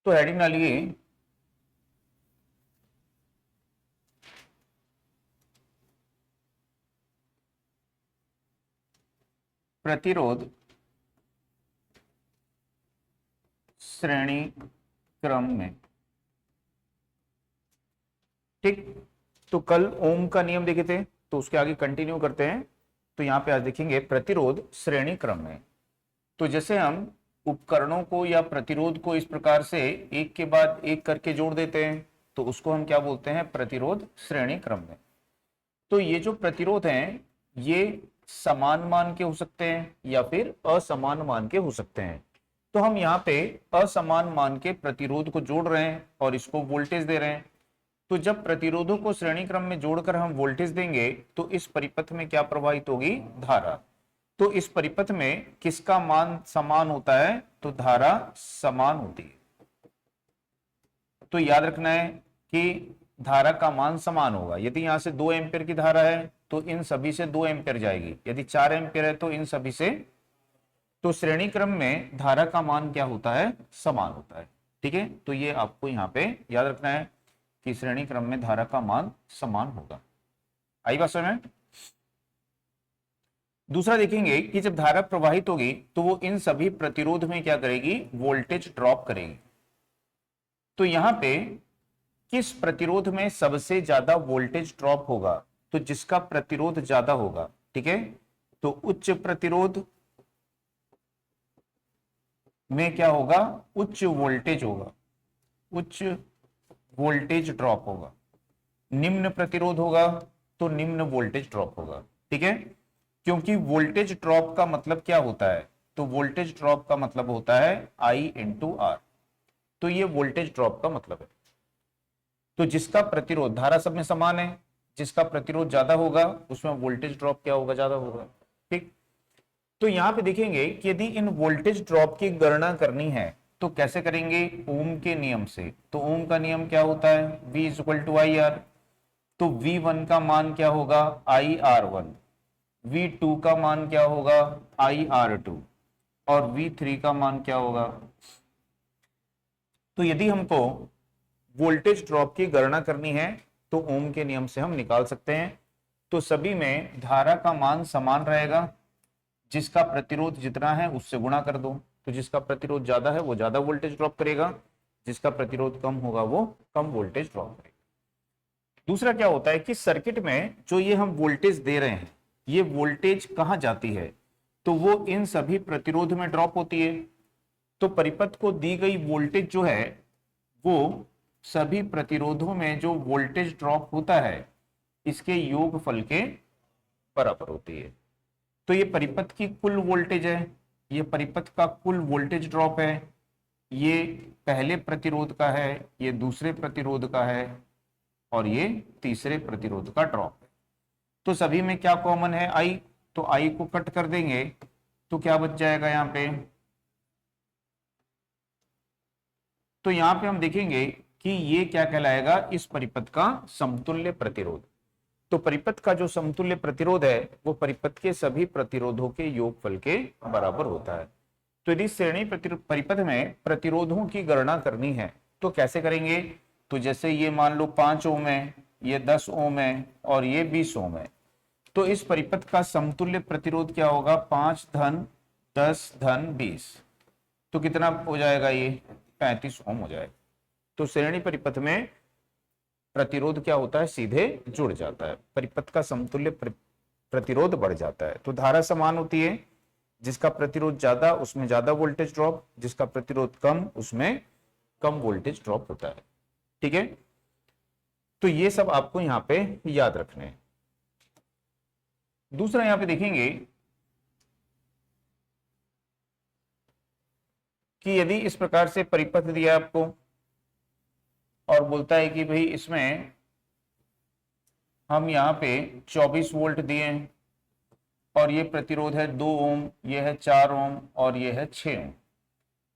तो हेडिंग डालिए प्रतिरोध श्रेणी क्रम में। ठीक, तो कल ओम का नियम देखे थे, तो उसके आगे कंटिन्यू करते हैं। तो यहां पे आज देखेंगे प्रतिरोध श्रेणी क्रम में। तो जैसे हम उपकरणों को या प्रतिरोध को इस प्रकार से एक के बाद एक करके जोड़ देते हैं, तो उसको हम क्या बोलते हैं, प्रतिरोध श्रेणी क्रम में। तो ये जो प्रतिरोध हैं ये समान मान के हो सकते हैं या फिर असमान मान के हो सकते हैं। तो हम यहाँ पे असमान मान के प्रतिरोध को जोड़ रहे हैं और इसको वोल्टेज दे रहे हैं। तो जब प्रतिरोधों को श्रेणी क्रम में जोड़कर हम वोल्टेज देंगे तो इस परिपथ में क्या प्रवाहित होगी, धारा। तो इस परिपथ में किसका मान समान होता है, तो धारा समान होती है। तो याद रखना है कि धारा का मान समान होगा। यदि यहां से 2 एम्पियर की धारा है तो इन सभी से 2 एम्पियर जाएगी, यदि 4 एम्पियर है तो इन सभी से। तो श्रेणी क्रम में धारा का मान क्या होता है, समान होता है। ठीक है, तो ये आपको यहां पे याद रखना है कि श्रेणी क्रम में धारा का मान समान होगा। आई बात समझ में। दूसरा देखेंगे कि जब धारा प्रवाहित होगी तो वो इन सभी प्रतिरोध में क्या करेगी, वोल्टेज ड्रॉप करेगी। तो यहां पे किस प्रतिरोध में सबसे ज्यादा वोल्टेज ड्रॉप होगा, तो जिसका प्रतिरोध ज्यादा होगा। ठीक है, तो उच्च प्रतिरोध में क्या होगा, उच्च वोल्टेज होगा, उच्च वोल्टेज ड्रॉप होगा। निम्न प्रतिरोध होगा तो निम्न वोल्टेज ड्रॉप होगा। ठीक है, क्योंकि वोल्टेज ड्रॉप का मतलब क्या होता है, तो वोल्टेज ड्रॉप का मतलब होता है I इंटू आर। तो ये वोल्टेज ड्रॉप का मतलब है। तो जिसका प्रतिरोध, धारा सब में समान है, जिसका प्रतिरोध ज्यादा होगा उसमें वोल्टेज ड्रॉप क्या होगा, ज्यादा होगा। ठीक, तो यहां पे देखेंगे कि यदि इन वोल्टेज ड्रॉप की गणना करनी है तो कैसे करेंगे, ओम के नियम से। तो ओम का नियम क्या होता है, V equal to I R. तो V1 का मान क्या होगा, IR1। V2 का मान क्या होगा, IR2। और V3 का मान क्या होगा। तो यदि हमको वोल्टेज ड्रॉप की गणना करनी है तो ओम के नियम से हम निकाल सकते हैं। तो सभी में धारा का मान समान रहेगा, जिसका प्रतिरोध जितना है उससे गुणा कर दो। तो जिसका प्रतिरोध ज्यादा है वो ज्यादा वोल्टेज ड्रॉप करेगा, जिसका प्रतिरोध कम होगा वो कम वोल्टेज ड्रॉप करेगा। दूसरा क्या होता है कि सर्किट में जो ये हम वोल्टेज दे रहे हैं, ये वोल्टेज कहां जाती है, तो वो इन सभी प्रतिरोध में ड्रॉप होती है। तो परिपथ को दी गई वोल्टेज जो है वो सभी प्रतिरोधों में जो वोल्टेज ड्रॉप होता है इसके योगफल के बराबर होती है। तो ये परिपथ की कुल वोल्टेज है, ये परिपथ का कुल वोल्टेज ड्रॉप है, ये पहले प्रतिरोध का है, ये दूसरे प्रतिरोध का है और ये तीसरे प्रतिरोध का ड्रॉप है। तो सभी में क्या कॉमन है, I। तो I को कट कर देंगे तो क्या बच जाएगा यहां पे, तो यहां पे हम देखेंगे कि ये क्या कहलाएगा, इस परिपथ का समतुल्य प्रतिरोध। तो परिपथ का जो समतुल्य प्रतिरोध है वो परिपथ के सभी प्रतिरोधों के योगफल के बराबर होता है। तो यदि श्रेणी परिपथ में प्रतिरोधों की गणना करनी है तो कैसे करेंगे, तो जैसे ये मान लो 5 ओम है, ये 10 ओम है और ये 20 ओम है। तो इस परिपथ का समतुल्य प्रतिरोध क्या होगा, 5 धन 10 धन 20। तो कितना हो जाएगा, ये 35 ओम हो जाएगा। तो श्रेणी परिपथ में प्रतिरोध क्या होता है, सीधे जुड़ जाता है, परिपथ का समतुल्य प्रतिरोध बढ़ जाता है। तो धारा समान होती है, जिसका प्रतिरोध ज्यादा उसमें ज्यादा वोल्टेज ड्रॉप, जिसका प्रतिरोध कम उसमें कम वोल्टेज ड्रॉप होता है। ठीक है, तो ये सब आपको यहां पे याद रखने हैं। दूसरा यहां पे देखेंगे कि यदि इस प्रकार से परिपथ दिया आपको और बोलता है कि भाई इसमें हम यहां पे 24 वोल्ट दिए हैं और ये प्रतिरोध है 2 ओम, ये है 4 ओम और ये है 6 ओम।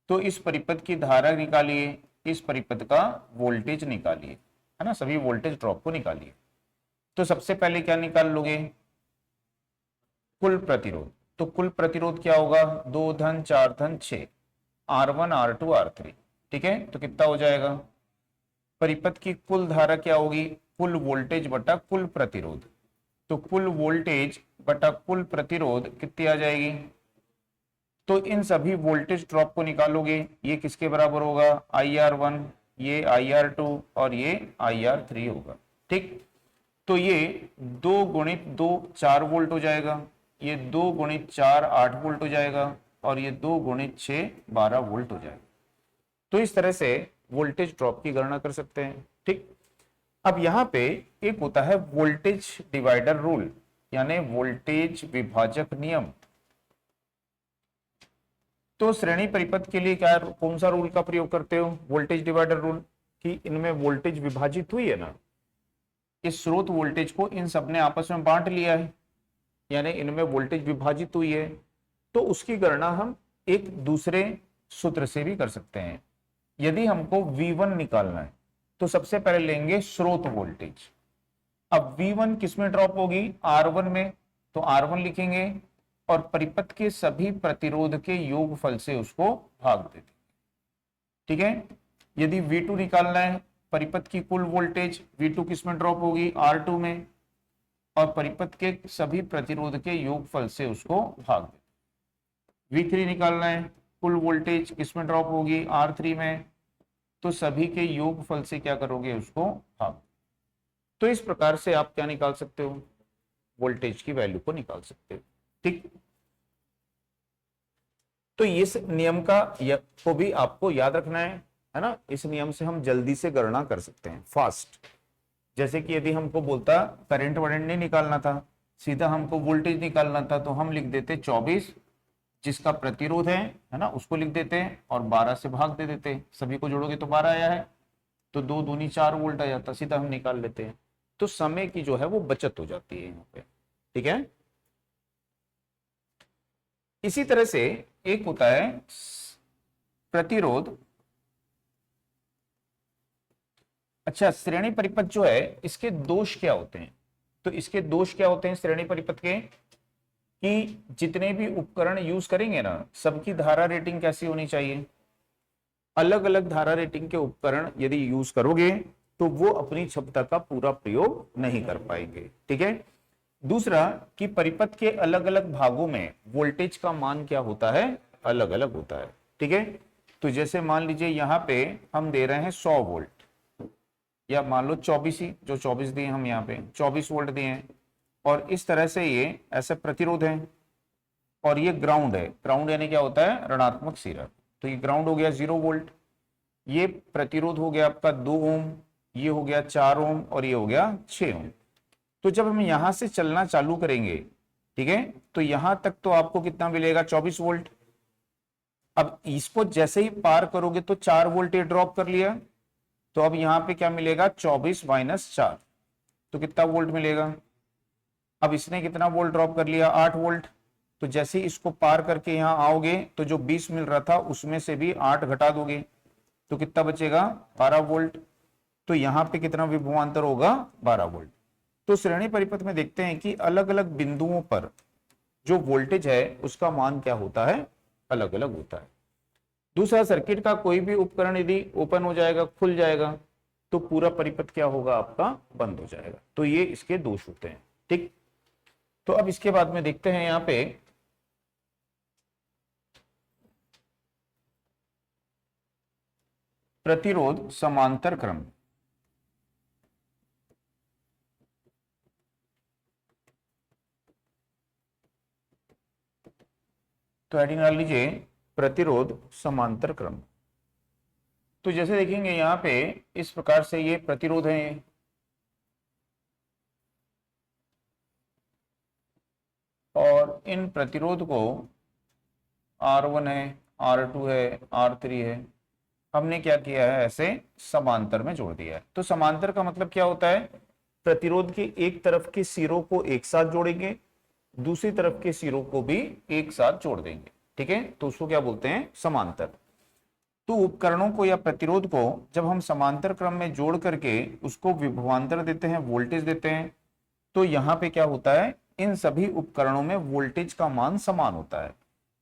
तो इस परिपथ की धारा निकालिए, इस परिपथ का वोल्टेज निकालिए, है ना, सभी वोल्टेज ड्रॉप को निकालिए। तो सबसे पहले क्या निकाल लोगे, कुल प्रतिरोध। तो कुल प्रतिरोध क्या होगा, 2 धन 4 धन 6, R1 R2 R3। ठीक है, तो कितना हो जाएगा, परिपथ की कुल धारा क्या होगी, कुल वोल्टेज बटा कुल प्रतिरोध। तो कुल वोल्टेज बटा कुल प्रतिरोध कितनी आ जाएगी, तो इन सभी वोल्टेज ड्रॉप को निकालोगे, ये किसके बराबर होगा, IR1, ये IR2 और ये IR3 होगा। ठीक, तो ये 2 गुणित 2 4 वोल्ट हो जाएगा, ये 2 गुणित 4 8 वोल्ट हो जाएगा, और ये 2 गुणित 6 12 वोल्ट हो जाएगा। तो इस तरह से वोल्टेज ड्रॉप की गणना कर सकते हैं। ठीक, अब यहां पे एक होता है वोल्टेज डिवाइडर रूल, यानी वोल्टेज विभाजक नियम। तो श्रेणी परिपथ के लिए क्या, कौन सा रूल का प्रयोग करते हो, वोल्टेज डिवाइडर रूल, कि इनमें वोल्टेज विभाजित हुई है ना, इस स्रोत वोल्टेज को इन सब ने आपस में बांट लिया है, यानी इनमें वोल्टेज विभाजित हुई है, तो उसकी गणना हम एक दूसरे सूत्र से भी कर सकते हैं। यदि हमको V1 निकालना है तो सबसे पहले लेंगे स्रोत वोल्टेज। अब V1 किस में ड्रॉप होगी, R1 में, तो R1 लिखेंगे और परिपथ के सभी प्रतिरोध के योगफल से उसको भाग दे देंगे। ठीक है, यदि V2 निकालना है, परिपथ की कुल वोल्टेज, V2 किस में ड्रॉप होगी, R2 में, और परिपथ के सभी प्रतिरोध के योगफल से उसको भाग दे। V3 निकालना है, कुल वोल्टेज किस में ड्रॉप होगी, R3 में, तो सभी के योगफल से क्या करोगे, उसको भाग। तो इस प्रकार से आप क्या निकाल सकते हो, वोल्टेज की वैल्यू को निकाल सकते हो। ठीक, तो इस नियम को भी आपको याद रखना है ना, इस नियम से हम जल्दी से गणना कर सकते हैं, फास्ट। जैसे कि यदि हमको बोलता करंट वरेंट नहीं निकालना था, सीधा हमको वोल्टेज निकालना था, तो हम लिख देते 24, जिसका प्रतिरोध है ना, उसको लिख देते हैं और 12 से भाग दे देते हैं, सभी को जोड़ोगे तो 12 आया है, तो 2 दूनी 4 वोल्ट आ जाता, सीधा हम निकाल लेते हैं। तो समय की जो है वो बचत हो जाती है यहाँ पे। ठीक है, इसी तरह से एक होता है प्रतिरोध। अच्छा, श्रेणी परिपथ जो है इसके दोष क्या होते हैं, तो इसके दोष क्या होते हैं श्रेणी परिपथ के, कि जितने भी उपकरण यूज करेंगे ना, सबकी धारा रेटिंग कैसी होनी चाहिए, अलग अलग धारा रेटिंग के उपकरण यदि यूज करोगे तो वो अपनी क्षमता का पूरा प्रयोग नहीं कर पाएंगे। ठीक है, दूसरा कि परिपथ के अलग अलग भागों में वोल्टेज का मान क्या होता है, अलग अलग होता है। ठीक है, तो जैसे मान लीजिए यहाँ पे हम दे रहे हैं 100 वोल्ट, या मान लो 24 ही, जो 24 दिए हम यहाँ पे 24 वोल्ट दिए हैं, और इस तरह से ये ऐसे प्रतिरोध है, और ये ग्राउंड है, ग्राउंड यानी क्या होता है, ऋणात्मक सिरा, तो ये ग्राउंड हो गया 0 वोल्ट, ये प्रतिरोध हो गया आपका 2 ओम, ये हो गया 4 ओम, और ये हो गया 6 ओम। तो जब हम यहां से चलना चालू करेंगे, ठीक है, तो यहां तक तो आपको कितना मिलेगा, 24 वोल्ट। अब इसको जैसे ही पार करोगे तो 4 वोल्ट ये ड्रॉप कर लिया, तो अब यहां पे क्या मिलेगा, 24 माइनस 4, तो कितना वोल्ट मिलेगा। अब इसने कितना वोल्ट ड्रॉप कर लिया, 8 वोल्ट। तो जैसे ही इसको पार करके यहां आओगे तो जो 20 मिल रहा था उसमें से भी 8 घटा दोगे, तो कितना बचेगा, 12 वोल्ट। तो यहां पे कितना विभवांतर होगा, 12 वोल्ट। तो श्रेणी परिपथ में देखते हैं कि अलग अलग बिंदुओं पर जो वोल्टेज है उसका मान क्या होता है, अलग अलग होता है। दूसरा, सर्किट का कोई भी उपकरण यदि ओपन हो जाएगा, खुल जाएगा, तो पूरा परिपथ क्या होगा, आपका बंद हो जाएगा। तो ये इसके दोष होते हैं। ठीक, तो अब इसके बाद में देखते हैं यहां पे प्रतिरोध समांतर क्रम। तो हेडिंग डाल लीजिए प्रतिरोध समांतर क्रम। तो जैसे देखेंगे यहां पे इस प्रकार से ये प्रतिरोध है, और इन प्रतिरोध को R1 है, R2 है, R3 है, हमने क्या किया है, ऐसे समांतर में जोड़ दिया है। तो समांतर का मतलब क्या होता है, प्रतिरोध के एक तरफ के सिरों को एक साथ जोड़ेंगे, दूसरी तरफ के सिरों को भी एक साथ जोड़ देंगे। ठीक है, तो उसको क्या बोलते हैं, समांतर। तो उपकरणों को या प्रतिरोध को जब हम समांतर क्रम में जोड़ करके उसको विभवांतर देते हैं, वोल्टेज देते हैं, तो यहां पे क्या होता है, इन सभी उपकरणों में वोल्टेज का मान समान होता है।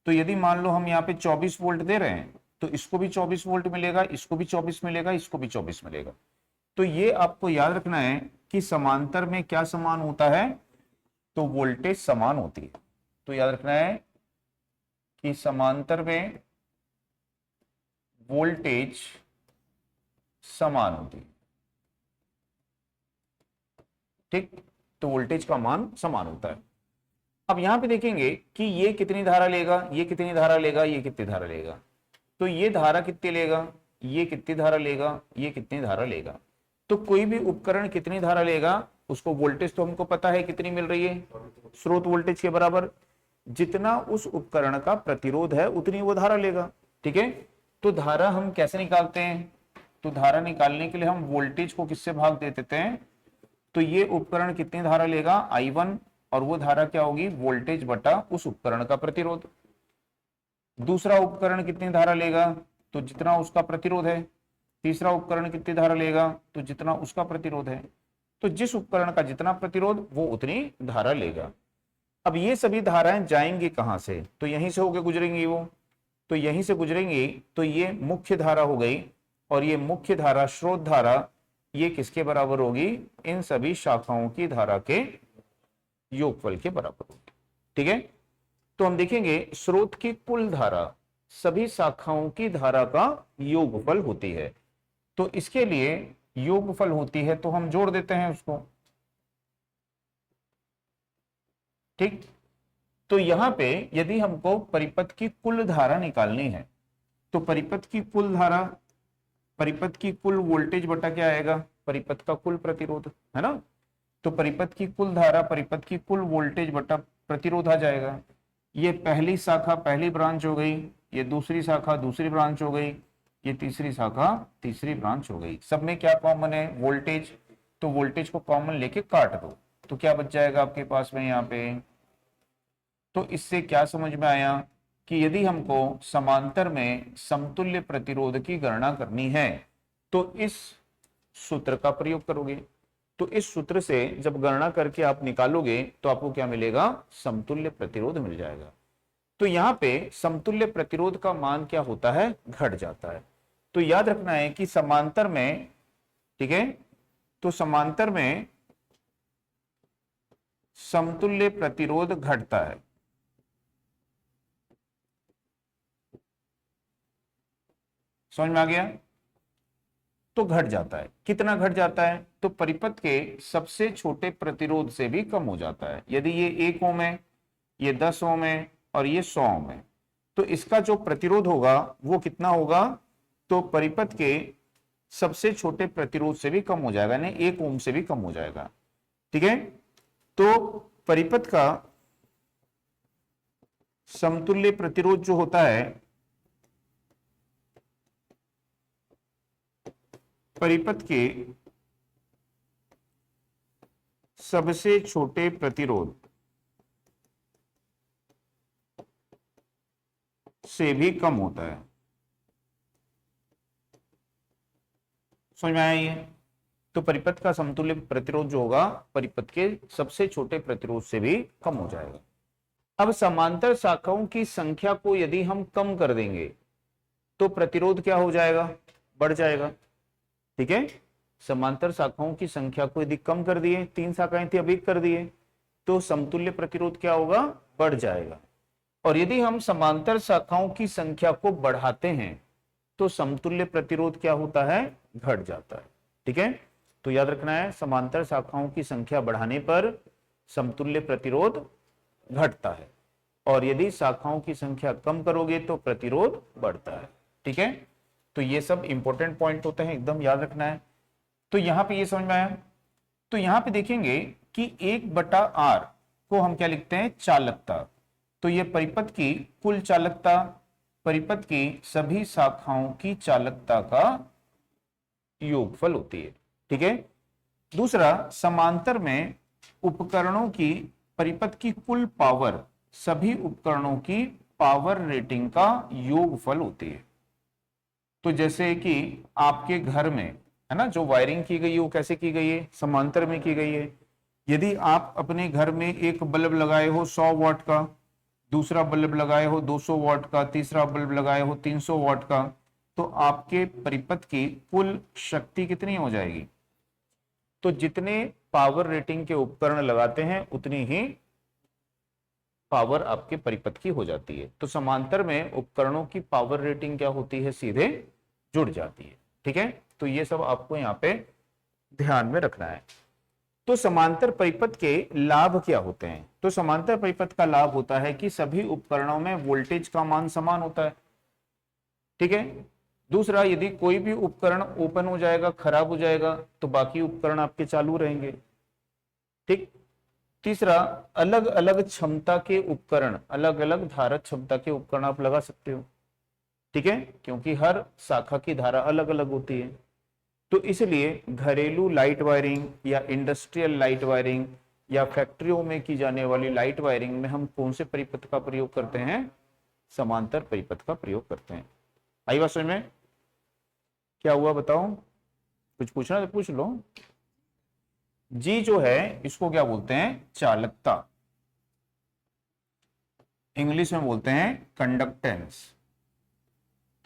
तो यदि मान लो हम यहाँ पे 24 वोल्ट दे रहे हैं, तो इसको भी 24 वोल्ट मिलेगा, इसको भी 24 मिलेगा, इसको भी 24 मिलेगा। तो ये आपको याद रखना है कि समांतर में क्या समान होता है, तो वोल्टेज समान होती है। तो याद रखना है कि समांतर में वोल्टेज समान होती है। ठीक, तो वोल्टेज का मान समान होता है। अब यहां पे देखेंगे कि ये कितनी धारा लेगा, ये कितनी धारा लेगा, ये कितनी धारा लेगा। तो ये धारा कितनी लेगा, ये कितनी धारा लेगा, ये कितनी धारा लेगा। तो कोई भी उपकरण कितनी धारा लेगा, उसको वोल्टेज तो हमको पता है कितनी मिल रही है, स्रोत वोल्टेज के बराबर। जितना उस उपकरण का प्रतिरोध है उतनी वो धारा लेगा। ठीक है, तो धारा हम कैसे निकालते हैं, तो धारा निकालने के लिए हम वोल्टेज को किससे भाग दे देते हैं। तो ये उपकरण कितनी धारा लेगा, I1, और वो धारा क्या होगी, वोल्टेज बटा उस उपकरण का प्रतिरोध। दूसरा उपकरण कितनी धारा लेगा, तो जितना उसका प्रतिरोध है। तीसरा उपकरण कितनी धारा लेगा, तो जितना उसका प्रतिरोध है। तो जिस उपकरण का जितना प्रतिरोध वो उतनी धारा लेगा। अब ये सभी धाराएं जाएंगी कहां से, तो यहीं से होकर गुजरेंगी वो, तो यहीं से गुजरेंगी। तो ये मुख्य धारा हो गई, और ये मुख्य धारा स्रोत धारा ये किसके बराबर होगी, इन सभी शाखाओं की धारा के योगफल के बराबर होगी। ठीक है, तो हम देखेंगे स्रोत की कुल धारा सभी शाखाओं की धारा का योगफल होती है। तो इसके लिए योगफल होती है तो हम जोड़ देते हैं उसको। ठीक, तो यहां पे यदि हमको परिपथ की कुल धारा निकालनी है, तो परिपथ की कुल धारा, परिपथ की कुल वोल्टेज बटा क्या आएगा, परिपथ का कुल प्रतिरोध, है ना। तो परिपथ की कुल धारा परिपथ की कुल वोल्टेज बटा प्रतिरोध आ जाएगा। ये पहली शाखा पहली ब्रांच हो गई, ये दूसरी शाखा दूसरी ब्रांच हो गई, ये तीसरी शाखा तीसरी ब्रांच हो गई। सब में क्या कॉमन है, वोल्टेज। तो वोल्टेज को कॉमन लेके काट दो, तो क्या बच जाएगा आपके पास में यहाँ पे। तो इससे क्या समझ में आया कि यदि हमको समांतर में समतुल्य प्रतिरोध की गणना करनी है तो इस सूत्र का प्रयोग करोगे। तो इस सूत्र से जब गणना करके आप निकालोगे तो आपको क्या मिलेगा, समतुल्य प्रतिरोध मिल जाएगा। तो यहां पे समतुल्य प्रतिरोध का मान क्या होता है, घट जाता है। तो याद रखना है कि समांतर में, ठीक है, तो समांतर में समतुल्य प्रतिरोध घटता है। समझ में आ गया, तो घट जाता है। कितना घट जाता है, तो परिपथ के सबसे छोटे प्रतिरोध से भी कम हो जाता है। यदि ये 1 ओम है, ये 10 ओम है और ये 100 ओम है, तो इसका जो प्रतिरोध होगा वो कितना होगा, तो परिपथ के सबसे छोटे प्रतिरोध से भी कम हो जाएगा, यानी 1 ओम से भी कम हो जाएगा। ठीक है, तो परिपथ का समतुल्य प्रतिरोध जो होता है, परिपथ के सबसे छोटे प्रतिरोध से भी कम होता है। समझ में आया ये। तो परिपथ का समतुल्य प्रतिरोध जो होगा परिपथ के सबसे छोटे प्रतिरोध से भी कम हो जाएगा। अब समांतर शाखाओं की संख्या को यदि हम कम कर देंगे तो प्रतिरोध क्या हो जाएगा, बढ़ जाएगा। ठीक है, समांतर शाखाओं की संख्या को यदि कम कर दिए, 3 शाखाएं थी अब 1 कर दिए, तो समतुल्य प्रतिरोध क्या होगा, बढ़ जाएगा। और यदि हम समांतर शाखाओं की संख्या को बढ़ाते हैं तो समतुल्य प्रतिरोध क्या होता है, घट जाता है। ठीक है, तो याद रखना है समांतर शाखाओं की संख्या बढ़ाने पर समतुल्य प्रतिरोध घटता है, और यदि शाखाओं की संख्या कम करोगे तो प्रतिरोध बढ़ता है। ठीक है, तो ये सब इंपॉर्टेंट पॉइंट होते हैं, एकदम याद रखना है। तो यहां पे ये समझ में आया। तो यहां पे देखेंगे कि 1/R को हम क्या लिखते हैं, चालकता। तो ये परिपथ की कुल चालकता, परिपथ की सभी शाखाओं की चालकता का योगफल होती है। ठीक है, दूसरा, समांतर में उपकरणों की परिपथ की कुल पावर सभी उपकरणों की पावर रेटिंग का योगफल होती है। तो जैसे कि आपके घर में है ना, जो वायरिंग की गई है वो कैसे की गई है, समांतर में की गई है। यदि आप अपने घर में एक बल्ब लगाए हो 100 वाट का, दूसरा बल्ब लगाए हो 200 वॉट का, तीसरा बल्ब लगाए हो 300 वॉट का, तो आपके परिपथ की कुल शक्ति कितनी हो जाएगी? तो जितने पावर रेटिंग के उपकरण लगाते हैं उतनी ही पावर आपके परिपथ की हो जाती है। तो समांतर में उपकरणों की पावर रेटिंग क्या होती है? सीधे जुड़ जाती है। ठीक है, तो ये सब आपको यहां पे ध्यान में रखना है। तो समांतर परिपथ के लाभ क्या होते हैं? तो समांतर परिपथ का लाभ होता है कि सभी उपकरणों में वोल्टेज का मान समान होता है। ठीक है। दूसरा, यदि कोई भी उपकरण ओपन हो जाएगा, खराब हो जाएगा, तो बाकी उपकरण आपके चालू रहेंगे। ठीक। तीसरा, अलग अलग क्षमता के उपकरण, अलग अलग धारा क्षमता के उपकरण आप लगा सकते हो। ठीक है, क्योंकि हर शाखा की धारा अलग अलग होती है। तो इसलिए घरेलू लाइट वायरिंग या इंडस्ट्रियल लाइट वायरिंग या फैक्ट्रियों में की जाने वाली लाइट वायरिंग में हम कौन से परिपथ का प्रयोग करते हैं? समांतर परिपथ का प्रयोग करते हैं। आई बात समझ में? क्या हुआ बताओ? कुछ पूछना तो पूछ लो। जी जो है इसको क्या बोलते हैं? चालकता। इंग्लिश में बोलते हैं कंडक्टेंस।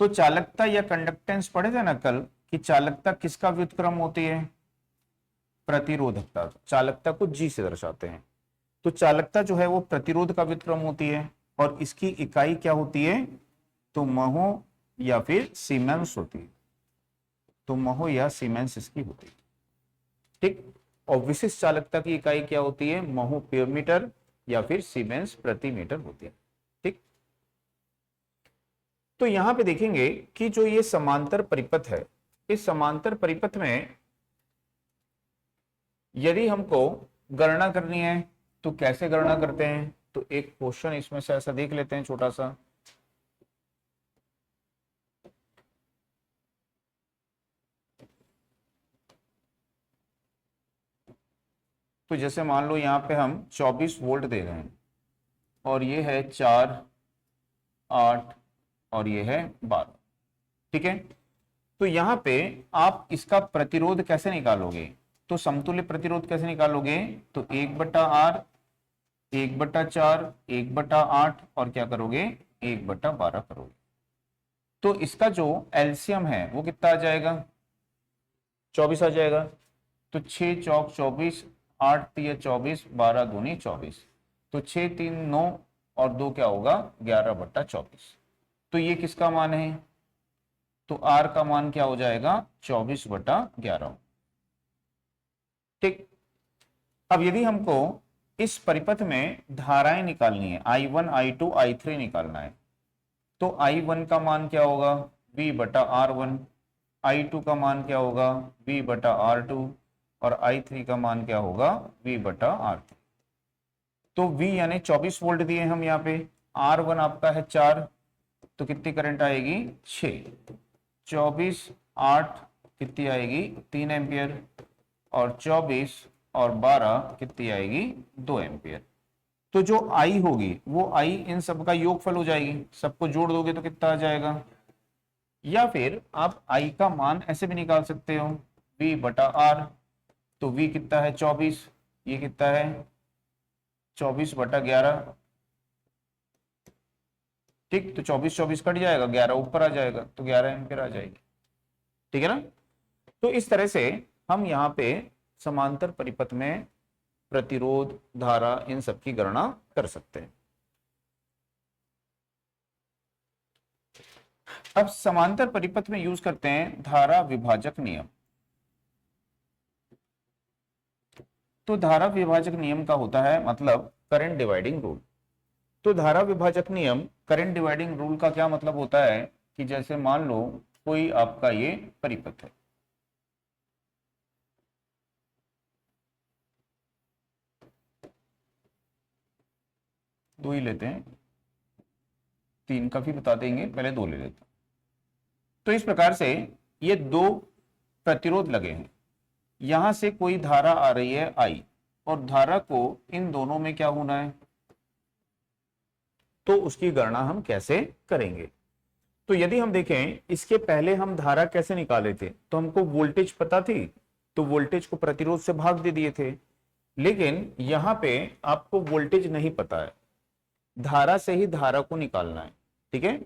तो चालकता या कंडक्टेंस पढ़े थे ना कल, कि चालकता किसका व्युत्क्रम होती है? प्रतिरोधकता। चालकता को जी से दर्शाते हैं। तो चालकता जो है वो प्रतिरोध का व्युत्क्रम होती है, और इसकी इकाई क्या होती है? तो महो या फिर सीमेंस होती है। तो महो या सीमेंस इसकी होती है। ठीक। और विशिष्ट चालकता की इकाई क्या होती है? महो पर मीटर या फिर सीमेंस प्रति मीटर होती है। ठीक। तो यहां पे देखेंगे कि जो ये समांतर परिपथ है, इस समांतर परिपथ में यदि हमको गणना करनी है तो कैसे गणना करते हैं? तो एक क्वेश्चन इसमें से ऐसा देख लेते हैं छोटा सा। तो जैसे मान लो यहां पे हम 24 वोल्ट दे रहे हैं, और ये है 4, 8 और ये है 12। ठीक है। तो यहां पे आप इसका प्रतिरोध कैसे निकालोगे? तो समतुल्य प्रतिरोध कैसे निकालोगे? तो 1/R, 1/4, 1/8 और क्या करोगे? 1/12 करोगे। तो इसका जो एलसीएम है वो कितना आ जाएगा? 24 आ जाएगा। तो 6 चौक 24, 8 तिया 24, 12 दूनी 24। तो 6 3 9 और 2 क्या होगा? 11/24। तो ये किसका मान है? तो आर का मान क्या हो जाएगा? 24/11। ठीक। अब यदि हमको इस परिपथ में धाराएं निकालनी है, I1 I2 I3 निकालना है, तो I1 का मान क्या होगा? V/R1। I2 का मान क्या होगा? V/R2। और I3 का मान क्या होगा? V/R3। तो V यानी 24 वोल्ट दिए हम यहाँ पे, R1 आपका है 4, तो कितनी करंट आएगी? 6। 24 8 कितनी आएगी? 3 एम्पियर। और 24 और 12 कितनी आएगी? 2 एम्पियर। तो जो आई होगी वो आई इन सब का योगफल हो जाएगी, सबको जोड़ दोगे तो कितना आ जाएगा? या फिर आप आई का मान ऐसे भी निकाल सकते हो, V/R। तो V कितना है? 24। ये कितना है? 24/11। ठीक। तो 24 24 कट जाएगा, 11 ऊपर आ जाएगा, तो 11 एम्पियर आ जाएगी। ठीक है ना? तो इस तरह से हम यहाँ पे समांतर परिपथ में प्रतिरोध, धारा, इन सब की गणना कर सकते हैं। अब समांतर परिपथ में यूज करते हैं धारा विभाजक नियम। तो धारा विभाजक नियम का होता है मतलब करंट डिवाइडिंग रूल। तो धारा विभाजक नियम, करंट डिवाइडिंग रूल का क्या मतलब होता है? कि जैसे मान लो कोई आपका ये परिपथ है, दो ही लेते हैं, 3 का भी बता देंगे, पहले 2 ले लेते हैं। तो इस प्रकार से ये 2 प्रतिरोध लगे हैं, यहां से कोई धारा आ रही है आई, और धारा को इन दोनों में क्या होना है? तो उसकी गणना हम कैसे करेंगे? तो यदि हम देखें, इसके पहले हम धारा कैसे निकाले थे? तो हमको वोल्टेज पता थी, तो वोल्टेज को प्रतिरोध से भाग दे दिए थे। लेकिन यहां पे आपको वोल्टेज नहीं पता है, धारा से ही धारा को निकालना है, ठीक है।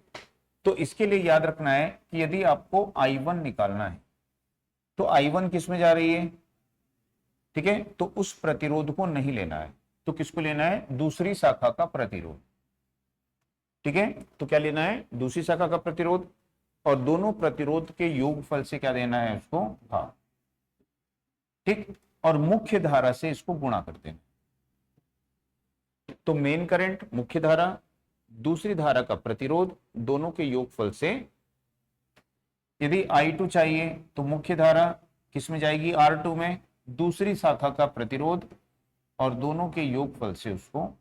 तो इसके लिए याद रखना है कि यदि आपको I1 निकालना है तो I1 किस में जा रही है, ठीक है, तो उस प्रतिरोध को नहीं लेना है, तो किसको लेना है, दूसरी शाखा का प्रतिरोध, ठीक है। तो क्या लेना है, दूसरी शाखा का प्रतिरोध, और दोनों प्रतिरोध के योगफल से क्या देना है उसको, भाग, ठीक, और मुख्य धारा से इसको गुणा कर देना। तो मेन करंट मुख्य धारा, दूसरी धारा का प्रतिरोध, दोनों के योगफल से, यदि I2 चाहिए तो मुख्य धारा किस में जाएगी, R2 में, दूसरी शाखा का प्रतिरोध और दोनों के योगफल से उसको,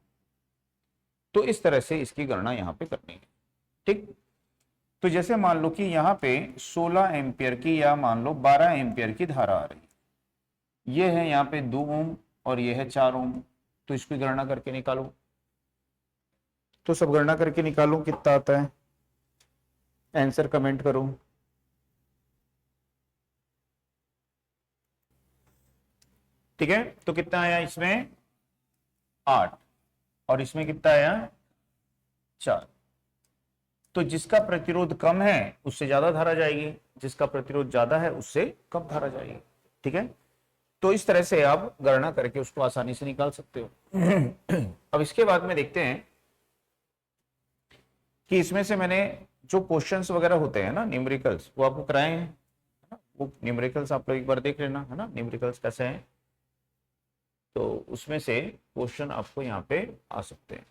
तो इस तरह से इसकी गणना यहां पे करनी है, ठीक। तो जैसे मान लो कि यहां पे 16 एम्पियर की या मान लो 12 एम्पियर की धारा आ रही है, ये है यहाँ पे 2 ओम और ये है 4 ओम, तो इसकी गणना करके निकालो। तो सब गणना करके निकालो कितना आता है, आंसर कमेंट करो। ठीक है, तो कितना आया इसमें 8 और इसमें कितना आया 4। तो जिसका प्रतिरोध कम है उससे ज्यादा धारा जाएगी, जिसका प्रतिरोध ज्यादा है उससे कम धारा जाएगी, ठीक है। तो इस तरह से आप गणना करके उसको आसानी से निकाल सकते हो। अब इसके बाद में देखते हैं कि इसमें से मैंने जो क्वेश्चंस वगैरह होते हैं ना न्यूमेरिकल्स, वो आपको कराए हैं, है ना, वो न्यूमेरिकल्स आप लोग एक बार देख लेना, है ना, न्यूमेरिकल्स कैसे हैं, तो उसमें से क्वेश्चन आपको यहाँ पे आ सकते हैं।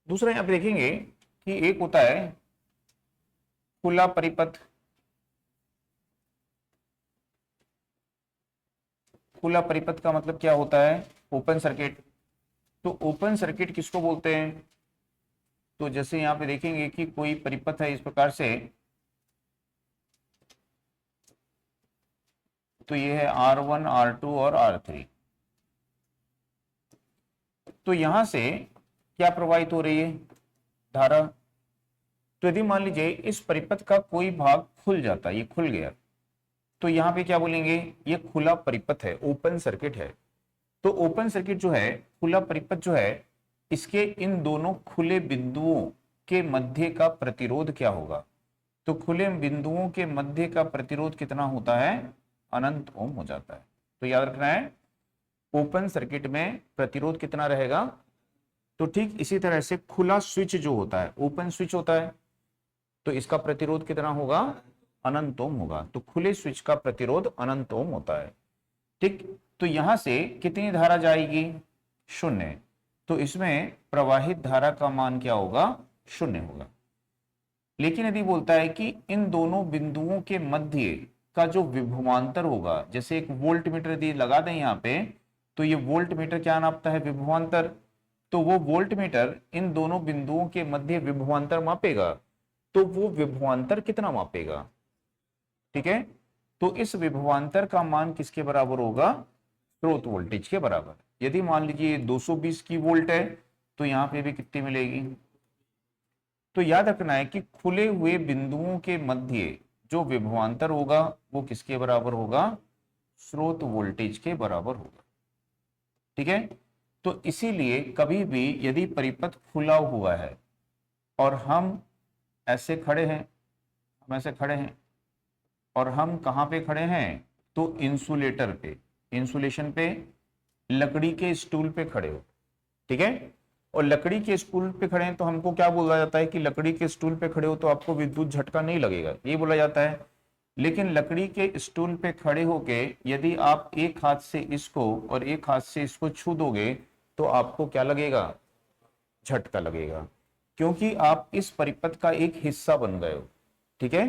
दूसरा यहाँ पे देखेंगे कि एक होता है खुला परिपथ, खुला परिपथ का मतलब क्या होता है, ओपन सर्किट। तो ओपन सर्किट किसको बोलते हैं, तो जैसे यहां पे देखेंगे कि कोई परिपथ है इस प्रकार से, तो ये है R1 R2 और R3। तो यहां से क्या प्रवाहित हो रही है, धारा। तो यदि मान लीजिए इस परिपथ का कोई भाग खुल जाता है, ये खुल गया, तो यहां पे क्या बोलेंगे, ये खुला परिपथ है, ओपन सर्किट है। तो ओपन सर्किट जो है, खुला परिपथ जो है, इसके इन दोनों खुले बिंदुओं के मध्य का प्रतिरोध क्या होगा, तो खुले बिंदुओं के मध्य का प्रतिरोध कितना होता है, अनंत ओम हो जाता है। तो याद रखना है ओपन सर्किट में प्रतिरोध कितना रहेगा। तो ठीक इसी तरह से खुला स्विच जो होता है, ओपन स्विच होता है, तो इसका प्रतिरोध कितना होगा, अनंत ओम होगा। तो खुले स्विच का प्रतिरोध अनंत ओम होता है, ठीक। तो यहां से कितनी धारा जाएगी, 0। तो इसमें प्रवाहित धारा का मान क्या होगा, 0 होगा। लेकिन यदि बोलता है कि इन दोनों बिंदुओं के मध्य का जो विभवांतर होगा, जैसे एक वोल्ट मीटर यदि लगा दें यहाँ पे, तो ये वोल्ट मीटर क्या नापता है, विभवांतर। तो वो वोल्ट मीटर इन दोनों बिंदुओं के मध्य विभवांतर मापेगा, तो वो विभवांतर कितना मापेगा, ठीक है। तो इस विभवांतर का मान किसके बराबर होगा, स्रोत वोल्टेज के बराबर। यदि मान लीजिए 220 की वोल्ट है, तो यहां पे भी कितनी मिलेगी। तो याद रखना है कि खुले हुए बिंदुओं के मध्य जो विभवांतर होगा वो किसके बराबर होगा, स्रोत वोल्टेज के बराबर होगा, ठीक है। तो इसीलिए कभी भी यदि परिपथ खुला हुआ है और हम ऐसे खड़े हैं, हम ऐसे खड़े हैं और हम कहाँ पे खड़े हैं, तो इंसुलेटर पे, इंसुलेशन पे, लकड़ी के स्टूल पे खड़े हो, ठीक है। और लकड़ी के स्टूल पे खड़े हैं तो हमको क्या बोला जाता है कि लकड़ी के स्टूल पे खड़े हो तो आपको विद्युत झटका नहीं लगेगा, ये बोला जाता है। लेकिन लकड़ी के स्टूल पे खड़े होके यदि आप एक हाथ से इसको और एक हाथ से इसको छू दोगे तो आपको क्या लगेगा, झटका लगेगा, क्योंकि आप इस परिपथ का एक हिस्सा बन गए हो, ठीक है।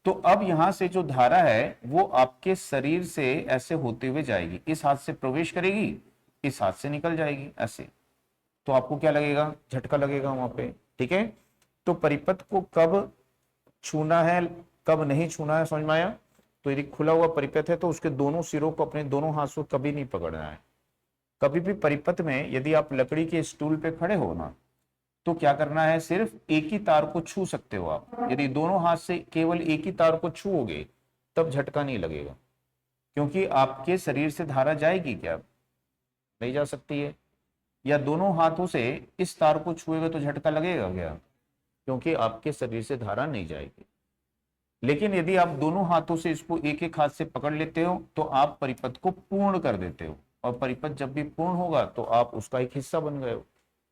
तो अब यहां से जो धारा है वो आपके शरीर से ऐसे होते हुए जाएगी, इस हाथ से प्रवेश करेगी, इस हाथ से निकल जाएगी ऐसे, तो आपको क्या लगेगा, झटका लगेगा वहां पे, ठीक है। तो परिपथ को कब छूना है कब नहीं छूना है, समझ में आया। तो यदि खुला हुआ परिपथ है तो उसके दोनों सिरों को अपने दोनों हाथों से कभी नहीं पकड़ना है। कभी भी परिपथ में यदि आप लकड़ी के स्टूल पे खड़े हो ना, तो क्या करना है, सिर्फ एक ही तार को छू सकते हो आप। यदि दोनों हाथ से केवल एक ही तार को छूओगे तब झटका नहीं लगेगा, क्योंकि आपके शरीर से धारा जाएगी क्या, नहीं जा सकती है। या दोनों हाथों से इस तार को छुएगा तो झटका लगेगा क्या? क्योंकि आपके शरीर से धारा नहीं जाएगी। लेकिन यदि आप दोनों हाथों से इसको एक एक हाथ से पकड़ लेते हो तो आप परिपथ को पूर्ण कर देते हो, और परिपथ जब भी पूर्ण होगा तो आप उसका एक हिस्सा बन गए हो,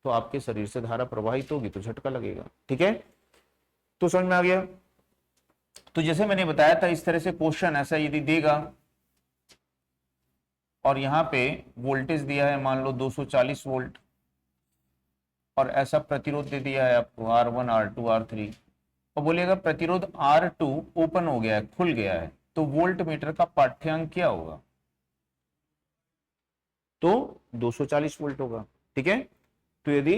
तो आपके शरीर से धारा प्रवाहित होगी तो झटका लगेगा। ठीक है, तो समझ में आ गया? तो जैसे मैंने बताया था इस तरह से क्वेश्चन ऐसा यदि देगा और यहाँ पे वोल्टेज दिया है मान लो 240 वोल्ट, और ऐसा प्रतिरोध दे दिया है आपको R1 R2 R3, और बोलेगा प्रतिरोध R2 ओपन हो गया है, खुल गया है, तो वोल्ट मीटर का पाठ्यांक क्या होगा? तो 240 वोल्ट होगा। ठीक है, तो यदि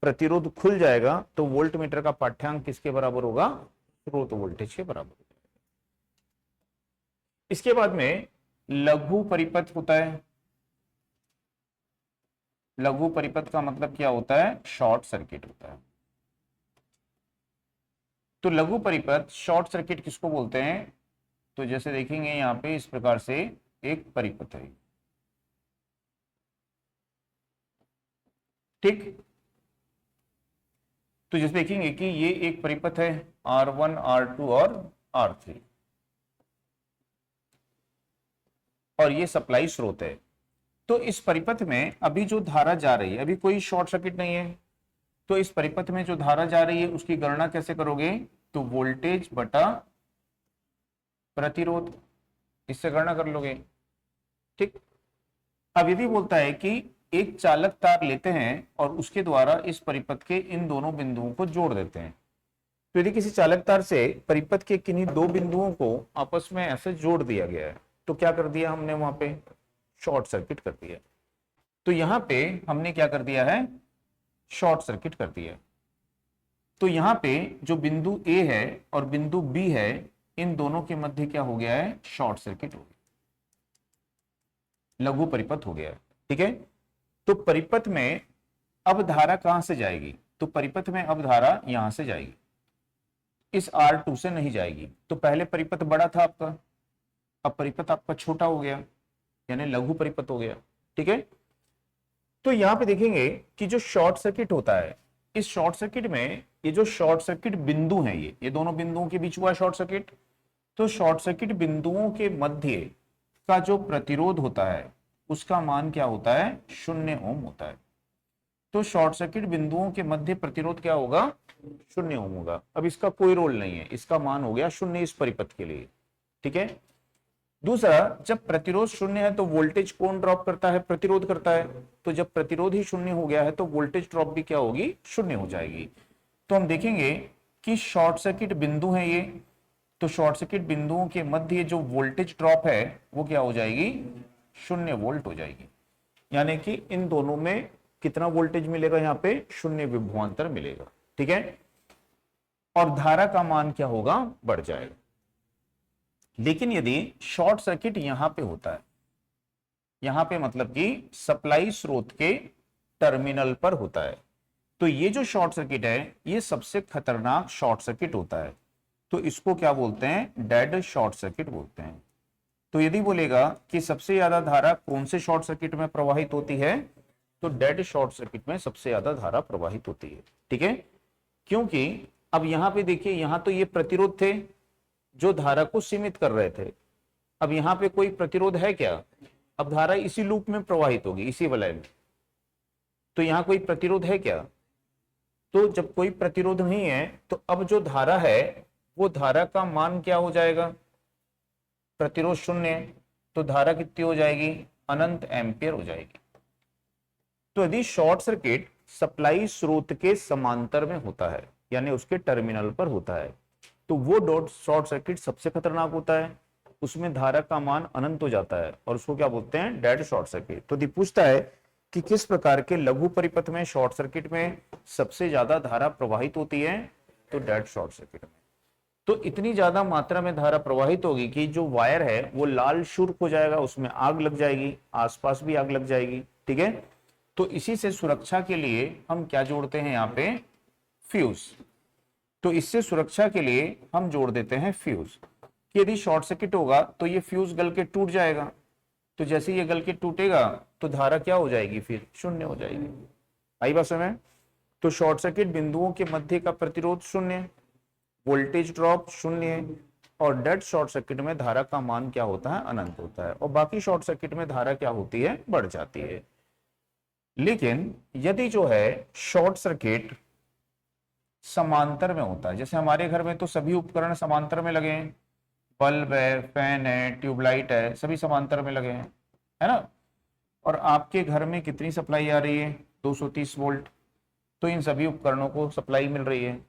प्रतिरोध खुल जाएगा तो वोल्ट मीटर का पाठ्यांक किसके बराबर होगा? स्रोत वोल्टेज के बराबर होगा। इसके बाद में लघु परिपथ होता है। लघु परिपथ का मतलब क्या होता है? शॉर्ट सर्किट होता है। तो लघु परिपथ शॉर्ट सर्किट किसको बोलते हैं? तो जैसे देखेंगे यहां पे इस प्रकार से एक परिपथ है, ठीक। तो जैसे देखेंगे कि ये एक परिपथ है R1 R2 और R3, और ये सप्लाई स्रोत है। तो इस परिपथ में अभी जो धारा जा रही है, अभी कोई शॉर्ट सर्किट नहीं है, तो इस परिपथ में जो धारा जा रही है उसकी गणना कैसे करोगे? तो वोल्टेज बटा प्रतिरोध, इससे गणना कर लोगे, ठीक। अब यदि बोलता है कि एक चालक तार लेते हैं और उसके द्वारा इस परिपथ के इन दोनों बिंदुओं को जोड़ देते हैं, तो यदि किसी चालक तार से परिपथ के किन्हीं दो बिंदुओं को आपस में ऐसे जोड़ दिया गया है, तो क्या कर दिया हमने? वहां पे शॉर्ट सर्किट कर दिया। तो यहां पे हमने क्या कर दिया है? शॉर्ट सर्किट कर दिया। तो यहां पे जो बिंदु ए है और बिंदु बी है, इन दोनों के मध्य क्या हो गया है? शॉर्ट सर्किट हो गया, लघु परिपथ हो गया है। ठीक है, तो परिपथ में अब धारा कहां से जाएगी? तो परिपथ में अब धारा यहां से जाएगी, इस R2 से नहीं जाएगी। तो पहले परिपथ बड़ा था आपका, अब परिपथ आपका छोटा हो गया, यानी लघु परिपथ हो गया। ठीक है, तो यहां पे देखेंगे कि जो शॉर्ट सर्किट होता है, इस शॉर्ट सर्किट में ये जो शॉर्ट सर्किट बिंदु हैं, ये दोनों बिंदुओं के बीच हुआ शॉर्ट सर्किट। तो शॉर्ट सर्किट बिंदुओं के मध्य का जो प्रतिरोध होता है उसका मान क्या होता है? 0 ओम होता है। तो शॉर्ट सर्किट बिंदुओं के मध्य प्रतिरोध क्या होगा? 0 ओम होगा। अब इसका कोई रोल नहीं है, इसका मान हो गया 0 इस परिपथ के लिए। ठीक है, दूसरा, जब प्रतिरोध 0 है तो वोल्टेज कौन ड्रॉप करता है? प्रतिरोध करता है। तो जब प्रतिरोध ही 0 हो गया है तो वोल्टेज ड्रॉप भी क्या होगी? 0 हो जाएगी। तो हम देखेंगे कि शॉर्ट सर्किट बिंदु है ये, तो शॉर्ट सर्किट बिंदुओं के मध्य जो वोल्टेज ड्रॉप है वो क्या हो जाएगी? 0 वोल्ट हो जाएगी। यानी कि इन दोनों में कितना वोल्टेज मिलेगा? यहाँ पे 0 विभवांतर मिलेगा। ठीक है, और धारा का मान क्या होगा? बढ़ जाएगा। लेकिन यदि शॉर्ट सर्किट यहां पे होता है, यहां पे मतलब कि सप्लाई स्रोत के टर्मिनल पर होता है, तो ये जो शॉर्ट सर्किट है ये सबसे खतरनाक शॉर्ट सर्किट होता है। तो इसको क्या बोलते हैं? डेड शॉर्ट सर्किट बोलते हैं। तो यदि बोलेगा कि सबसे ज्यादा धारा कौन से शॉर्ट सर्किट में प्रवाहित होती है, तो डेड शॉर्ट सर्किट में सबसे ज्यादा धारा प्रवाहित होती है। ठीक है, क्योंकि अब यहां पे देखिए, यहां तो ये प्रतिरोध थे जो धारा को सीमित कर रहे थे। अब यहां पे कोई प्रतिरोध है क्या? अब धारा इसी लूप में प्रवाहित होगी, इसी वलय में। तो यहां कोई प्रतिरोध है क्या? तो जब कोई प्रतिरोध नहीं है तो अब जो धारा है वो धारा का मान क्या हो जाएगा? प्रतिरोध 0, तो धारा कितनी हो जाएगी? अनंत एम्पियर हो जाएगी। तो यदि शॉर्ट सर्किट सप्लाई स्रोत के समांतर में होता है, यानी उसके टर्मिनल पर होता है, तो वो डॉट शॉर्ट सर्किट सबसे खतरनाक होता है, उसमें धारा का मान अनंत हो जाता है, और उसको क्या बोलते हैं? Dead short circuit. तो पूछता है कि किस प्रकार के लघु परिपथ में शॉर्ट सर्किट में सबसे ज्यादा धारा प्रवाहित होती है? तो डेड शॉर्ट सर्किट में। तो इतनी ज्यादा मात्रा में धारा प्रवाहित होगी कि जो वायर है वो लाल शुर्क हो जाएगा, उसमें आग लग जाएगी, आसपास भी आग लग जाएगी। ठीक है, तो इसी से सुरक्षा के लिए हम क्या जोड़ते हैं? यहाँ पे फ्यूज। तो इससे सुरक्षा के लिए हम जोड़ देते हैं फ्यूज, कि यदि शॉर्ट सर्किट होगा तो ये फ्यूज गल के टूट जाएगा, तो जैसे ये गल के टूटेगा तो धारा क्या हो जाएगी, फिर शून्य हो जाएगी। आई बात समझ में? तो शॉर्ट सर्किट बिंदुओं के मध्य का प्रतिरोध शून्य, वोल्टेज ड्रॉप शून्य, और डेड शॉर्ट सर्किट में धारा का मान क्या होता है, अनंत होता है, और बाकी शॉर्ट सर्किट में धारा क्या होती है, बढ़ जाती है। लेकिन यदि जो है शॉर्ट सर्किट समांतर में होता है, जैसे हमारे घर में तो सभी उपकरण समांतर में लगे हैं, बल्ब है, फैन है, ट्यूबलाइट है, सभी समांतर में लगे हैं, है ना। और आपके घर में कितनी सप्लाई आ रही है, 230 वोल्ट, तो इन सभी उपकरणों को सप्लाई मिल रही है।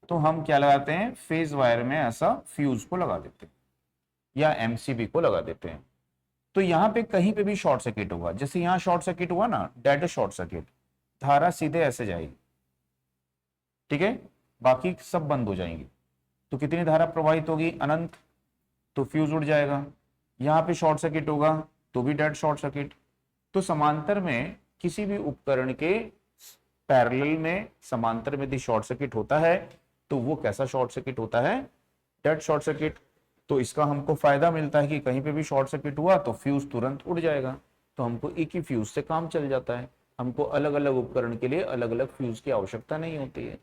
तो हम क्या लगाते हैं, फेज वायर में ऐसा फ्यूज को लगा देते हैं या एमसीबी को लगा देते हैं। तो यहाँ पे कहीं पे भी शॉर्ट सर्किट होगा, जैसे यहाँ शॉर्ट सर्किट हुआ ना, डेड शॉर्ट सर्किट, धारा सीधे ऐसे जाएगी, ठीक है, बाकी सब बंद हो जाएंगी। तो कितनी धारा प्रवाहित होगी, अनंत, तो फ्यूज उड़ जाएगा। यहाँ पे शॉर्ट सर्किट होगा तो भी डेड शॉर्ट सर्किट। तो समांतर में किसी भी उपकरण के पैरेलल में समांतर में यदि शॉर्ट सर्किट होता है तो वो कैसा शॉर्ट सर्किट होता है, डेड शॉर्ट सर्किट। तो इसका हमको फायदा मिलता है कि कहीं पे भी शॉर्ट सर्किट हुआ तो फ्यूज तुरंत उड़ जाएगा, तो हमको एक ही फ्यूज से काम चल जाता है, हमको अलग अलग उपकरण के लिए अलग अलग फ्यूज की आवश्यकता नहीं होती है।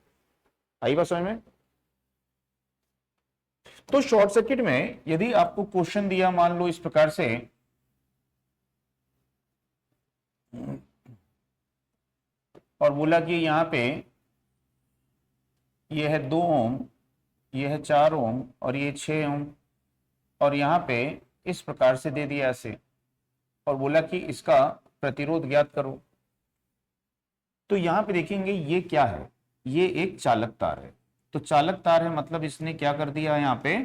आई बात समझ में? तो शॉर्ट सर्किट में यदि आपको क्वेश्चन दिया मान लो इस प्रकार से, और बोला कि यहां पे ये है 2 ओम, ये है 4 ओम, और ये 6 ओम, और यहाँ पे इस प्रकार से दे दिया ऐसे, और बोला कि इसका प्रतिरोध ज्ञात करो। तो यहाँ पे देखेंगे ये क्या है, ये एक चालक तार है। तो चालक तार है मतलब इसने क्या कर दिया, यहाँ पे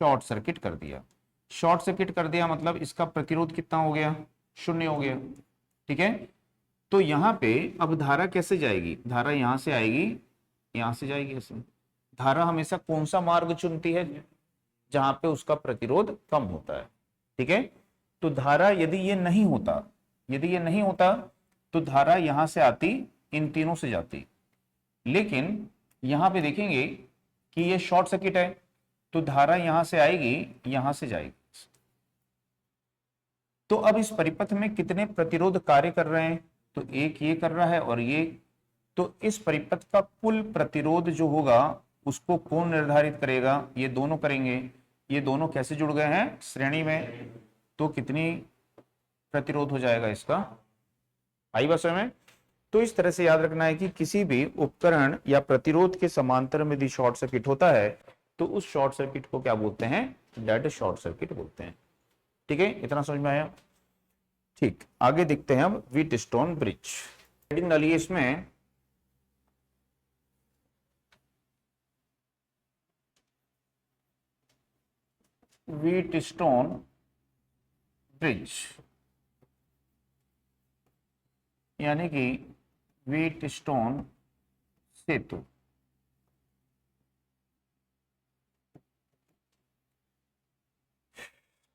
शॉर्ट सर्किट कर दिया। शॉर्ट सर्किट कर दिया मतलब इसका प्रतिरोध कितना हो गया, शून्य हो गया, ठीक है। तो यहाँ पे अब धारा कैसे जाएगी, धारा यहाँ से आएगी, यहाँ से जाएगी ऐसे। धारा हमेशा कौन सा मार्ग चुनती है, जहां पे उसका प्रतिरोध कम होता है, ठीक है। तो धारा यदि ये नहीं होता, यदि ये नहीं होता तो धारा यहां से आती, इन तीनों से जाती, लेकिन यहां पे देखेंगे कि ये शॉर्ट सर्किट है तो धारा यहां से आएगी, यहां से जाएगी। तो अब इस परिपथ में कितने प्रतिरोध कार्य कर रहे हैं, तो एक ये कर रहा है और ये, तो इस परिपथ का कुल प्रतिरोध जो होगा उसको कौन निर्धारित करेगा, ये दोनों करेंगे। ये दोनों कैसे जुड़ गए हैं, श्रेणी में, तो कितनी प्रतिरोध हो जाएगा इसका, आई बात समझ में? तो इस तरह से याद रखना है कि किसी भी उपकरण या प्रतिरोध के समांतर में यदि शॉर्ट सर्किट होता है तो उस शॉर्ट सर्किट को क्या बोलते हैं, डेड शॉर्ट सर्किट बोलते हैं, ठीक है। इतना समझ में आया? ठीक, आगे देखते हैं अब व्हीटस्टोन ब्रिज। हेडिंग डालिए इसमें, व्हीटस्टोन ब्रिज, यानी कि व्हीटस्टोन सेतु।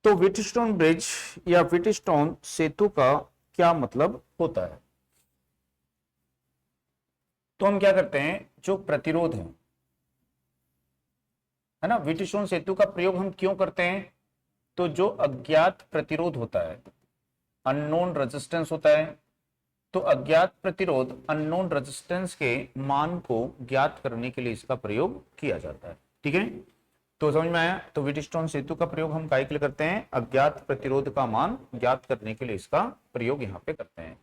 तो व्हीटस्टोन ब्रिज या व्हीटस्टोन सेतु का क्या मतलब होता है? तो हम क्या करते हैं, जो प्रतिरोध है ना, व्हीटस्टोन सेतु का प्रयोग हम क्यों करते हैं, तो जो अज्ञात प्रतिरोध होता है, अननोन रेजिस्टेंस होता है, तो अज्ञात प्रतिरोध, अननोन रेजिस्टेंस के मान को ज्ञात करने के लिए इसका प्रयोग किया जाता है, ठीक है। तो समझ में आया? तो व्हीटस्टोन सेतु का प्रयोग हम काय के लिए करते हैं, अज्ञात प्रतिरोध का मान ज्ञात करने के लिए इसका प्रयोग यहाँ पे करते हैं।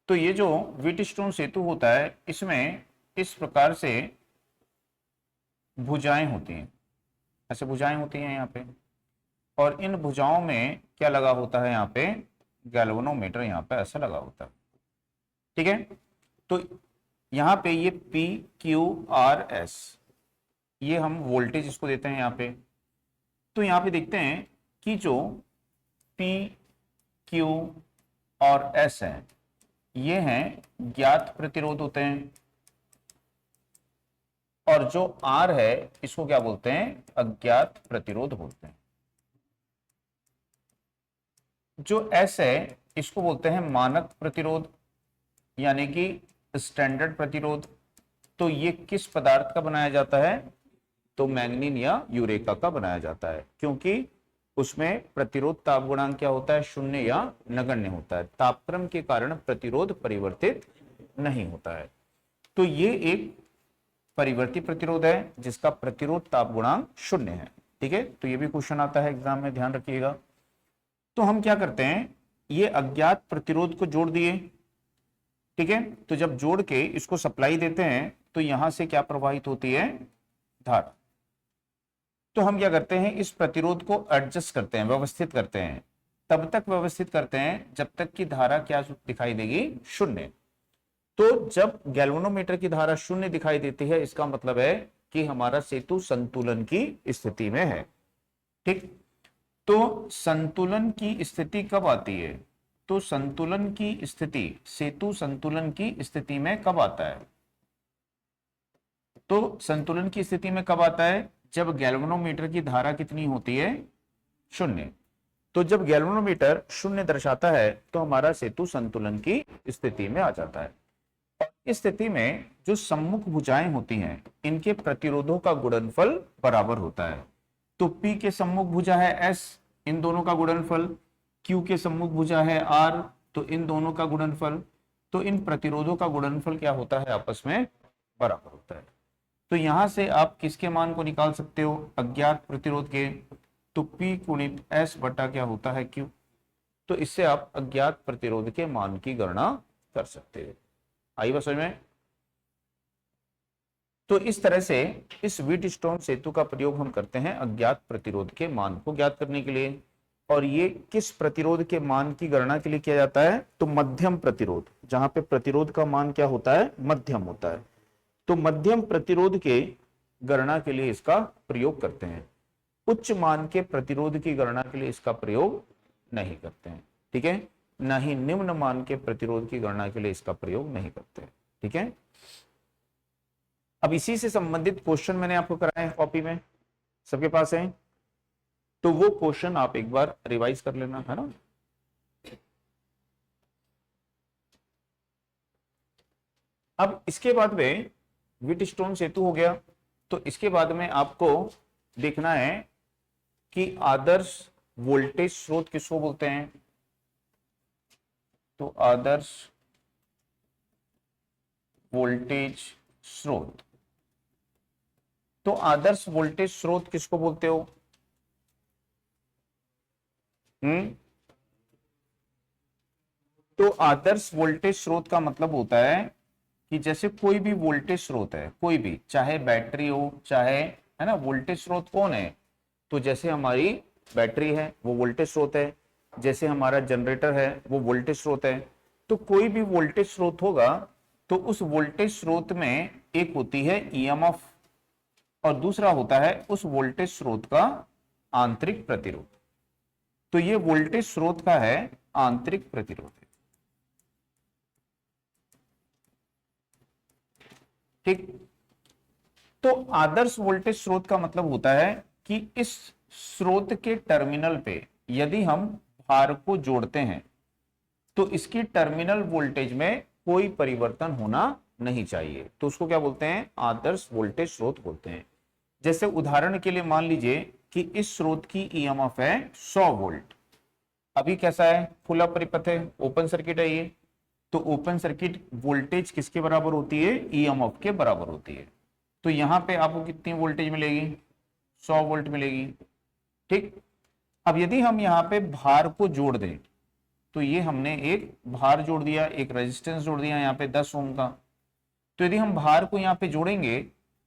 तो ये जो व्हीटस्टोन सेतु होता है इसमें इस प्रकार से भुजाएं होती हैं, ऐसे भुजाएं होती हैं यहाँ पे, और इन भुजाओं में क्या लगा होता है, यहाँ पे गैल्वेनोमीटर यहाँ पे ऐसा लगा होता है, ठीक है। तो यहाँ पे ये पी क्यू आर एस, ये हम वोल्टेज इसको देते हैं यहाँ पे। तो यहाँ पे देखते हैं कि जो पी क्यू और एस है ये हैं ज्ञात प्रतिरोध होते हैं, और जो आर है इसको क्या बोलते हैं, अज्ञात प्रतिरोध बोलते हैं। जो एस है इसको बोलते हैं मानक प्रतिरोध, यानी कि स्टैंडर्ड प्रतिरोध। तो ये किस पदार्थ का बनाया जाता है, तो मैग्नीन या यूरेका का बनाया जाता है, क्योंकि उसमें प्रतिरोध ताप गुणांक क्या होता है, शून्य या नगण्य होता है। तापक्रम के कारण प्रतिरोध परिवर्तित नहीं होता है। तो ये एक परिवर्ती प्रतिरोध है जिसका प्रतिरोध ताप गुणांक शून्य है। ठीक है, तो ये भी क्वेश्चन आता है एग्जाम में, ध्यान रखिएगा। तो हम क्या करते हैं, ये अज्ञात प्रतिरोध को जोड़ दिए। ठीक है, तो जब जोड़ के इसको सप्लाई देते हैं तो यहां से क्या प्रवाहित होती है, धारा। तो हम क्या करते हैं, इस प्रतिरोध को एडजस्ट करते हैं, व्यवस्थित करते हैं। तब तक व्यवस्थित करते हैं जब तक कि धारा क्या दिखाई देगी, शून्य। तो जब गैल्वेनोमीटर की धारा शून्य दिखाई देती है, इसका मतलब है कि हमारा सेतु संतुलन की स्थिति में है। ठीक, तो संतुलन की स्थिति कब आती है, तो संतुलन की स्थिति, सेतु संतुलन की स्थिति में कब आता है, तो संतुलन की स्थिति में कब आता है, जब गैल्वेनोमीटर की धारा कितनी होती है, शून्य। तो जब गैल्वेनोमीटर शून्य दर्शाता है तो हमारा सेतु संतुलन की स्थिति में आ जाता है। इस स्थिति में जो सम्मुख भुजाएं होती हैं, इनके प्रतिरोधों का गुणनफल बराबर होता है। तो P के सम्मुख भुजा है S, इन दोनों का गुणनफल, Q के सम्मुख भुजा है R, तो इन दोनों का गुणनफल। तो इन प्रतिरोधों का गुणनफल क्या होता है, आपस में बराबर होता है। तो यहां से आप किसके मान को निकाल सकते हो, अज्ञात प्रतिरोध के। तो P गुणित S बटा क्या होता है, Q। तो इससे आप अज्ञात प्रतिरोध के मान की गणना कर सकते हो। आई बात समझ में। तो इस तरह से इस व्हीटस्टोन सेतु का प्रयोग हम करते हैं अज्ञात प्रतिरोध के मान को ज्ञात करने के लिए। और ये किस प्रतिरोध के मान की गणना के लिए किया जाता है, तो मध्यम प्रतिरोध, जहां पे प्रतिरोध का मान क्या होता है, मध्यम होता है। तो मध्यम प्रतिरोध के गणना के लिए इसका प्रयोग करते हैं। उच्च मान के प्रतिरोध की गणना के लिए इसका प्रयोग नहीं करते हैं। ठीक है, ना ही निम्न मान के प्रतिरोध की गणना के लिए इसका प्रयोग नहीं करते। ठीक है, अब इसी से संबंधित क्वेश्चन मैंने आपको कराए हैं कॉपी में, सबके पास है, तो वो क्वेश्चन आप एक बार रिवाइज कर लेना, है ना। अब इसके बाद में व्हीटस्टोन सेतु हो गया, तो इसके बाद में आपको देखना है कि आदर्श वोल्टेज स्रोत किसको बोलते हैं। तो आदर्श वोल्टेज स्रोत, तो आदर्श वोल्टेज स्रोत किसको बोलते हो, तो आदर्श वोल्टेज स्रोत का मतलब होता है कि जैसे कोई भी वोल्टेज स्रोत है, कोई भी, चाहे बैटरी हो, चाहे, है ना, वोल्टेज स्रोत कौन है, तो जैसे हमारी बैटरी है वो वोल्टेज स्रोत है, जैसे हमारा जनरेटर है वो वोल्टेज स्रोत है। तो कोई भी वोल्टेज स्रोत होगा तो उस वोल्टेज स्रोत में एक होती है ईएमएफ और दूसरा होता है उस वोल्टेज स्रोत का आंतरिक प्रतिरोध। तो ये वोल्टेज स्रोत का है आंतरिक प्रतिरोध। ठीक, तो आदर्श वोल्टेज स्रोत का मतलब होता है कि इस स्रोत के टर्मिनल पे यदि हम भार को जोड़ते हैं तो इसकी टर्मिनल वोल्टेज में कोई परिवर्तन होना नहीं चाहिए, तो उसको क्या बोलते हैं, आदर्श वोल्टेज स्रोत बोलते हैं। जैसे उदाहरण के लिए मान लीजिए कि इस स्रोत की ईएमएफ है 100 वोल्ट। अभी कैसा है, खुला परिपथ है, ओपन सर्किट है ये, तो ओपन सर्किट वोल्टेज किसके बराबर होती है, ईएमएफ के बराबर होती है। तो यहां पे आपको कितनी वोल्टेज मिलेगी, 100 वोल्ट मिलेगी। ठीक, अब यदि हम यहाँ पे भार को जोड़ दें, तो ये हमने एक भार जोड़ दिया, एक रेजिस्टेंस जोड़ दिया यहाँ पे 10 ओम का। तो यदि हम भार को यहाँ पे जोड़ेंगे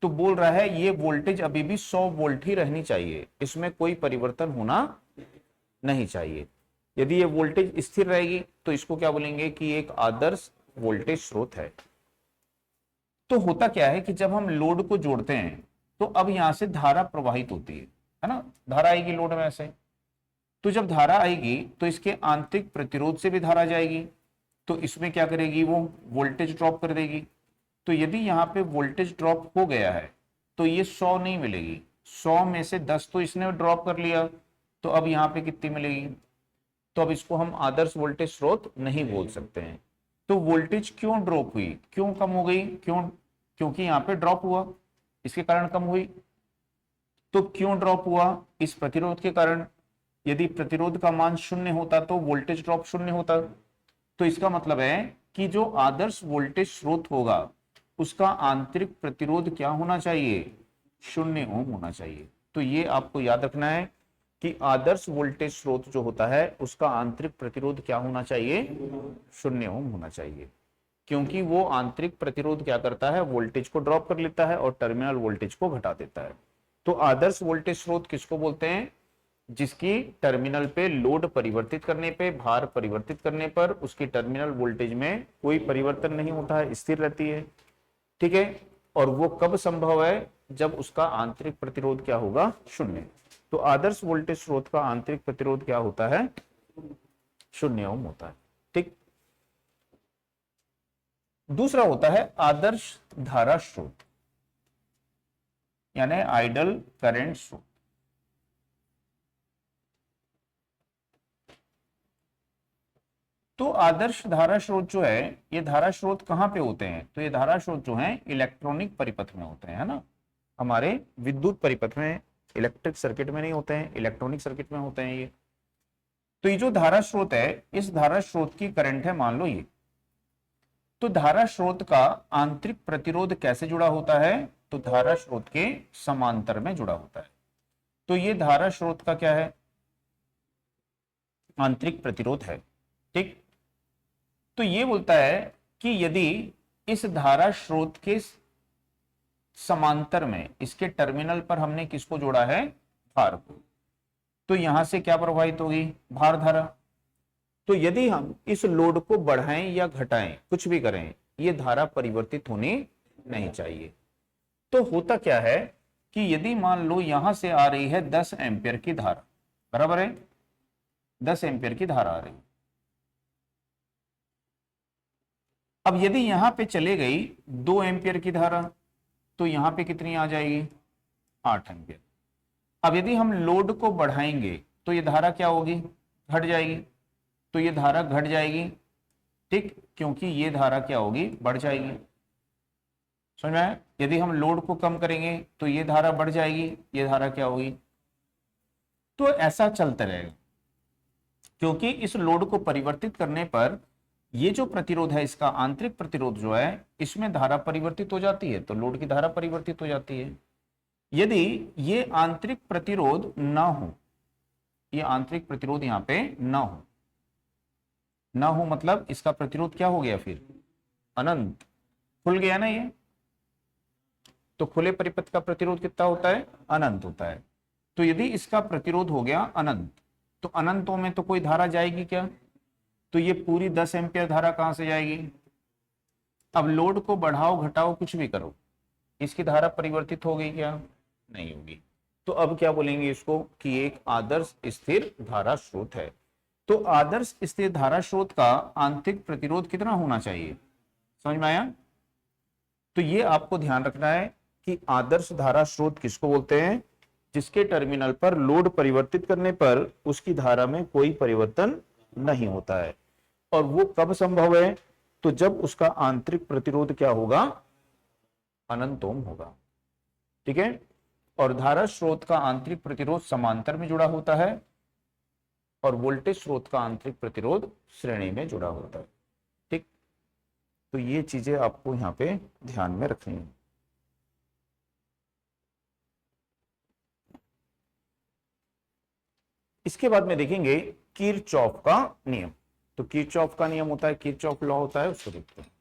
तो बोल रहा है ये वोल्टेज अभी भी 100 वोल्ट ही रहनी चाहिए, इसमें कोई परिवर्तन होना नहीं चाहिए। यदि ये वोल्टेज स्थिर रहेगी तो इसको क्या बोलेंगे कि एक आदर्श वोल्टेज स्रोत है। तो होता क्या है कि जब हम लोड को जोड़ते हैं तो अब यहां से धारा प्रवाहित होती है ना, धारा आएगी लोड में ऐसे। तो जब धारा आएगी तो इसके आंतरिक प्रतिरोध से भी धारा जाएगी, तो इसमें क्या करेगी, वो वोल्टेज ड्रॉप कर देगी। तो यदि यहाँ पे वोल्टेज ड्रॉप हो गया है तो ये 100 नहीं मिलेगी, 100 में से 10 तो इसने ड्रॉप कर लिया, तो अब यहाँ पे कितनी मिलेगी, तो अब इसको हम आदर्श वोल्टेज स्रोत नहीं बोल सकते हैं। तो वोल्टेज क्यों ड्रॉप हुई, क्यों कम हो गई, क्यों, क्योंकि यहाँ पे ड्रॉप हुआ, इसके कारण कम हुई। तो क्यों ड्रॉप हुआ, इस प्रतिरोध के कारण। यदि प्रतिरोध का मान शून्य होता तो वोल्टेज ड्रॉप शून्य होता। तो इसका मतलब है कि जो आदर्श वोल्टेज स्रोत होगा उसका आंतरिक प्रतिरोध क्या होना चाहिए, शून्य ओम होना चाहिए। तो ये आपको याद रखना है कि आदर्श वोल्टेज स्रोत जो होता है उसका आंतरिक प्रतिरोध क्या होना चाहिए, शून्य ओम होना चाहिए, क्योंकि वो आंतरिक प्रतिरोध क्या करता है, वोल्टेज को ड्रॉप कर लेता है और टर्मिनल वोल्टेज को घटा देता है। तो आदर्श वोल्टेज स्रोत किसको बोलते हैं, जिसकी टर्मिनल पे लोड परिवर्तित करने पे, भार परिवर्तित करने पर उसकी टर्मिनल वोल्टेज में कोई परिवर्तन नहीं होता है, स्थिर रहती है। ठीक है, और वो कब संभव है, जब उसका आंतरिक प्रतिरोध क्या होगा, शून्य। तो आदर्श वोल्टेज स्रोत का आंतरिक प्रतिरोध क्या होता है, शून्य ओम होता है। ठीक। दूसरा होता है आदर्श धारा स्रोत, यानी आइडल करंट स्रोत। तो आदर्श धारा स्रोत जो है, ये धारा स्रोत कहां पे होते हैं, तो ये धारा स्रोत जो हैं इलेक्ट्रॉनिक परिपथ में होते हैं, है ना, हमारे विद्युत परिपथ में, इलेक्ट्रिक सर्किट में नहीं होते हैं, इलेक्ट्रॉनिक सर्किट में होते हैं ये। तो ये जो धारा स्रोत है, इस धारा स्रोत की करंट है मान लो ये। तो धारा स्रोत का आंतरिक प्रतिरोध कैसे जुड़ा होता है, तो धारा स्रोत के समांतर में जुड़ा होता है। तो ये धारा स्रोत का क्या है, आंतरिक प्रतिरोध है। ठीक। तो ये बोलता है कि यदि इस धारा स्रोत के समांतर में इसके टर्मिनल पर हमने किसको जोड़ा है, भार को, तो यहां से क्या प्रवाहित होगी, भार धारा। तो यदि हम इस लोड को बढ़ाएं या घटाएं, कुछ भी करें, ये धारा परिवर्तित होनी नहीं चाहिए। तो होता क्या है कि यदि मान लो यहां से आ रही है 10 एम्पियर की धारा, बराबर है, 10 एम्पियर की धारा आ रही, अब यदि यहां पे चले गई 2 एम्पियर की धारा, तो यहां पे कितनी आ जाएगी, 8 एम्पियर। अब यदि हम लोड को बढ़ाएंगे तो ये धारा क्या होगी, घट जाएगी। तो ये धारा घट जाएगी, ठीक, क्योंकि ये धारा क्या होगी, बढ़ जाएगी। समझ में आया? यदि हम लोड को कम करेंगे तो ये धारा बढ़ जाएगी, ये धारा क्या होगी। तो ऐसा चलता रहेगा, क्योंकि इस लोड को परिवर्तित करने पर ये जो प्रतिरोध है, इसका आंतरिक प्रतिरोध जो है, इसमें धारा परिवर्तित हो जाती है, तो लोड की धारा परिवर्तित हो जाती है। यदि ये आंतरिक प्रतिरोध ना हो, ये आंतरिक प्रतिरोध यहां पे ना हो, ना हो मतलब इसका प्रतिरोध क्या हो गया, फिर अनंत, खुल गया ना ये। तो खुले परिपथ का प्रतिरोध कितना होता है, अनंत होता है। तो यदि इसका प्रतिरोध हो गया अनंत, तो अनंतों में तो कोई धारा जाएगी क्या, तो ये पूरी 10 एम्पियर धारा कहां से जाएगी। अब लोड को बढ़ाओ घटाओ कुछ भी करो, इसकी धारा परिवर्तित हो गई क्या, नहीं होगी। तो अब क्या बोलेंगे इसको, कि एक आदर्श स्थिर धारा स्रोत है। तो आदर्श स्थिर धारा स्रोत का आंतरिक प्रतिरोध कितना होना चाहिए, समझ में आया। तो ये आपको ध्यान रखना है कि आदर्श धारा स्रोत किसको बोलते हैं, जिसके टर्मिनल पर लोड परिवर्तित करने पर उसकी धारा में कोई परिवर्तन नहीं होता है। और वो कब संभव है, तो जब उसका आंतरिक प्रतिरोध क्या होगा, अनंत ओम होगा। ठीक है। और धारा स्रोत का आंतरिक प्रतिरोध समांतर में जुड़ा होता है और वोल्टेज स्रोत का आंतरिक प्रतिरोध श्रेणी में जुड़ा होता है। ठीक। तो ये चीजें आपको यहां पे ध्यान में रखनी है। इसके बाद में देखेंगे किरचॉफ का नियम। तो किरचॉफ का नियम होता है, किरचॉफ लॉ होता है, उसको देखते हैं।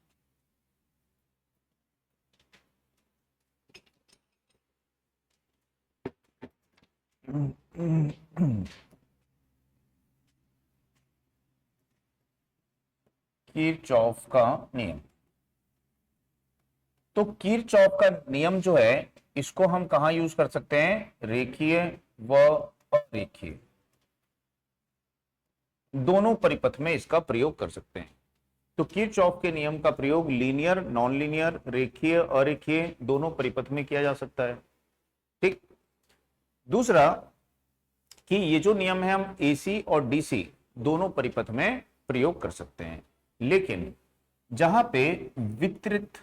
किरचॉफ का नियम। तो किरचॉफ का नियम जो है, इसको हम कहां यूज कर सकते हैं, रेखीय व अरेखीय दोनों परिपथ में इसका प्रयोग कर सकते हैं। तो किरचॉफ के नियम का प्रयोग लीनियर, नॉन लीनियर, रेखीय, अरेखीय दोनों परिपथ में किया जा सकता है। ठीक। दूसरा कि ये जो नियम है हम एसी और डीसी दोनों परिपथ में प्रयोग कर सकते हैं, लेकिन जहां पे वितरित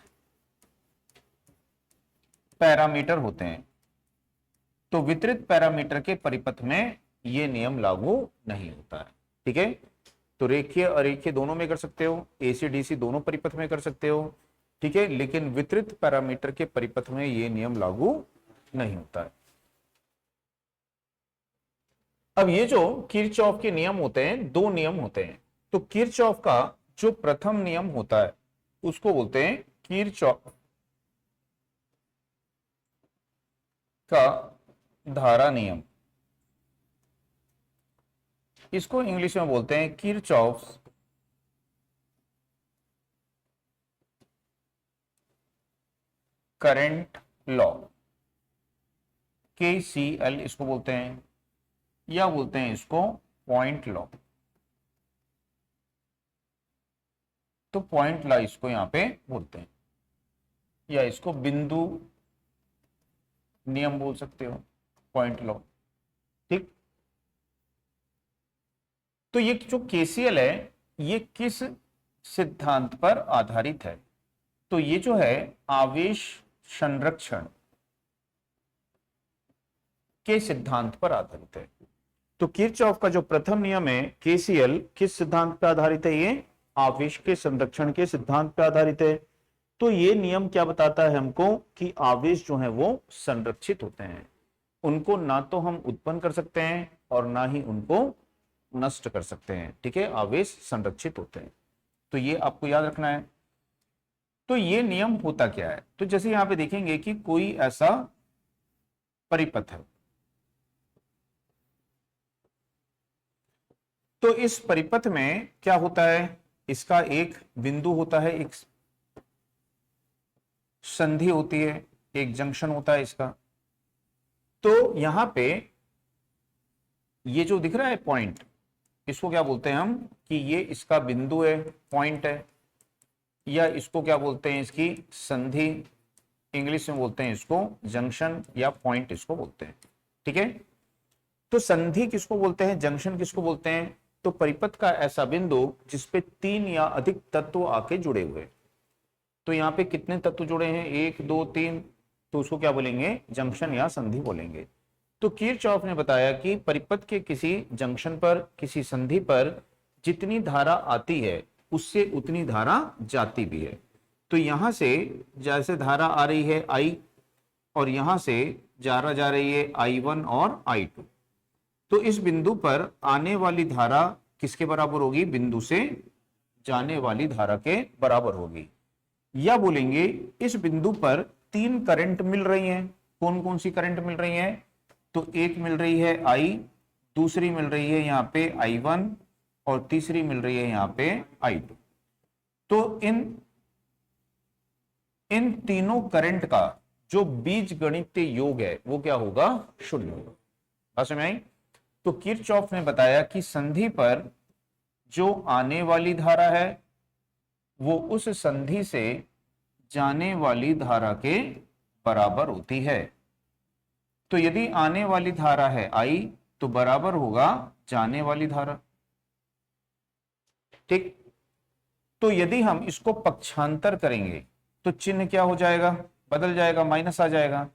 पैरामीटर होते हैं, तो वितरित पैरामीटर के परिपथ में ये नियम लागू नहीं होता है। ठीक है, तो रेखीय अरेखीय दोनों में कर सकते हो, एसी डीसी दोनों परिपथ में कर सकते हो। ठीक है, लेकिन वितरित पैरामीटर के परिपथ में ये नियम लागू नहीं होता है। अब ये जो किरचॉफ के नियम होते हैं, दो नियम होते हैं। तो किरचॉफ का जो प्रथम नियम होता है उसको बोलते हैं किरचॉफ का धारा नियम। इसको इंग्लिश में बोलते हैं किरचॉफ्स करंट लॉ, KCL इसको बोलते हैं, या बोलते हैं इसको पॉइंट लॉ। तो पॉइंट लॉ इसको यहां पे बोलते हैं, या इसको बिंदु नियम बोल सकते हो, पॉइंट लॉ। ठीक, तो ये जो KCL है ये किस सिद्धांत पर आधारित है? तो ये जो है आवेश संरक्षण के सिद्धांत पर आधारित है। तो किरचॉफ का जो प्रथम नियम है KCL किस सिद्धांत पर आधारित है? ये आवेश के संरक्षण के सिद्धांत पर आधारित है। तो ये नियम क्या बताता है हमको कि आवेश जो है वो संरक्षित होते हैं, उनको ना तो हम उत्पन्न कर सकते हैं और ना ही उनको नष्ट कर सकते हैं। ठीक है, आवेश संरक्षित होते हैं, तो ये आपको याद रखना है। तो ये नियम होता क्या है? तो जैसे यहां पे देखेंगे कि कोई ऐसा परिपथ है, तो इस परिपथ में क्या होता है, इसका एक बिंदु होता है, एक संधि होती है, एक जंक्शन होता है इसका। तो यहां पे ये जो दिख रहा है पॉइंट, इसको क्या बोलते हैं हम कि ये इसका बिंदु है, पॉइंट है, या इसको क्या बोलते हैं, इसकी संधि, इंग्लिश में बोलते हैं इसको जंक्शन, या पॉइंट इसको बोलते हैं। ठीक है, तो संधि किसको बोलते हैं, जंक्शन किसको बोलते हैं? तो परिपथ का ऐसा बिंदु जिसपे 3 या अधिक तत्व आके जुड़े हुए। तो यहाँ पे कितने तत्व जुड़े हैं, 1 2 3, तो उसको क्या बोलेंगे, जंक्शन या संधि बोलेंगे। तो किरचॉफ ने बताया कि परिपथ के किसी जंक्शन पर, किसी संधि पर जितनी धारा आती है उससे उतनी धारा जाती भी है। तो यहां से जैसे धारा आ रही है I, और यहां से जा रही है I1 और I2, तो इस बिंदु पर आने वाली धारा किसके बराबर होगी, बिंदु से जाने वाली धारा के बराबर होगी। या बोलेंगे इस बिंदु पर 3 करंट मिल रही हैं। कौन कौन सी करंट मिल रही हैं? तो एक मिल रही है I, दूसरी मिल रही है यहाँ पे I1, और तीसरी मिल रही है यहाँ पे I2। तो इन तीनों करंट का जो बीजगणितीय योग है वो क्या होगा, 0 होगा। बात समझ में आई? तो किरचॉफ ने बताया कि संधि पर जो आने वाली धारा है वो उस संधि से जाने वाली धारा के बराबर होती है। तो यदि आने वाली धारा है I, तो बराबर होगा जाने वाली धारा। ठीक, तो यदि हम इसको पक्षांतर करेंगे तो चिन्ह क्या हो जाएगा, बदल जाएगा, माइनस आ जाएगा।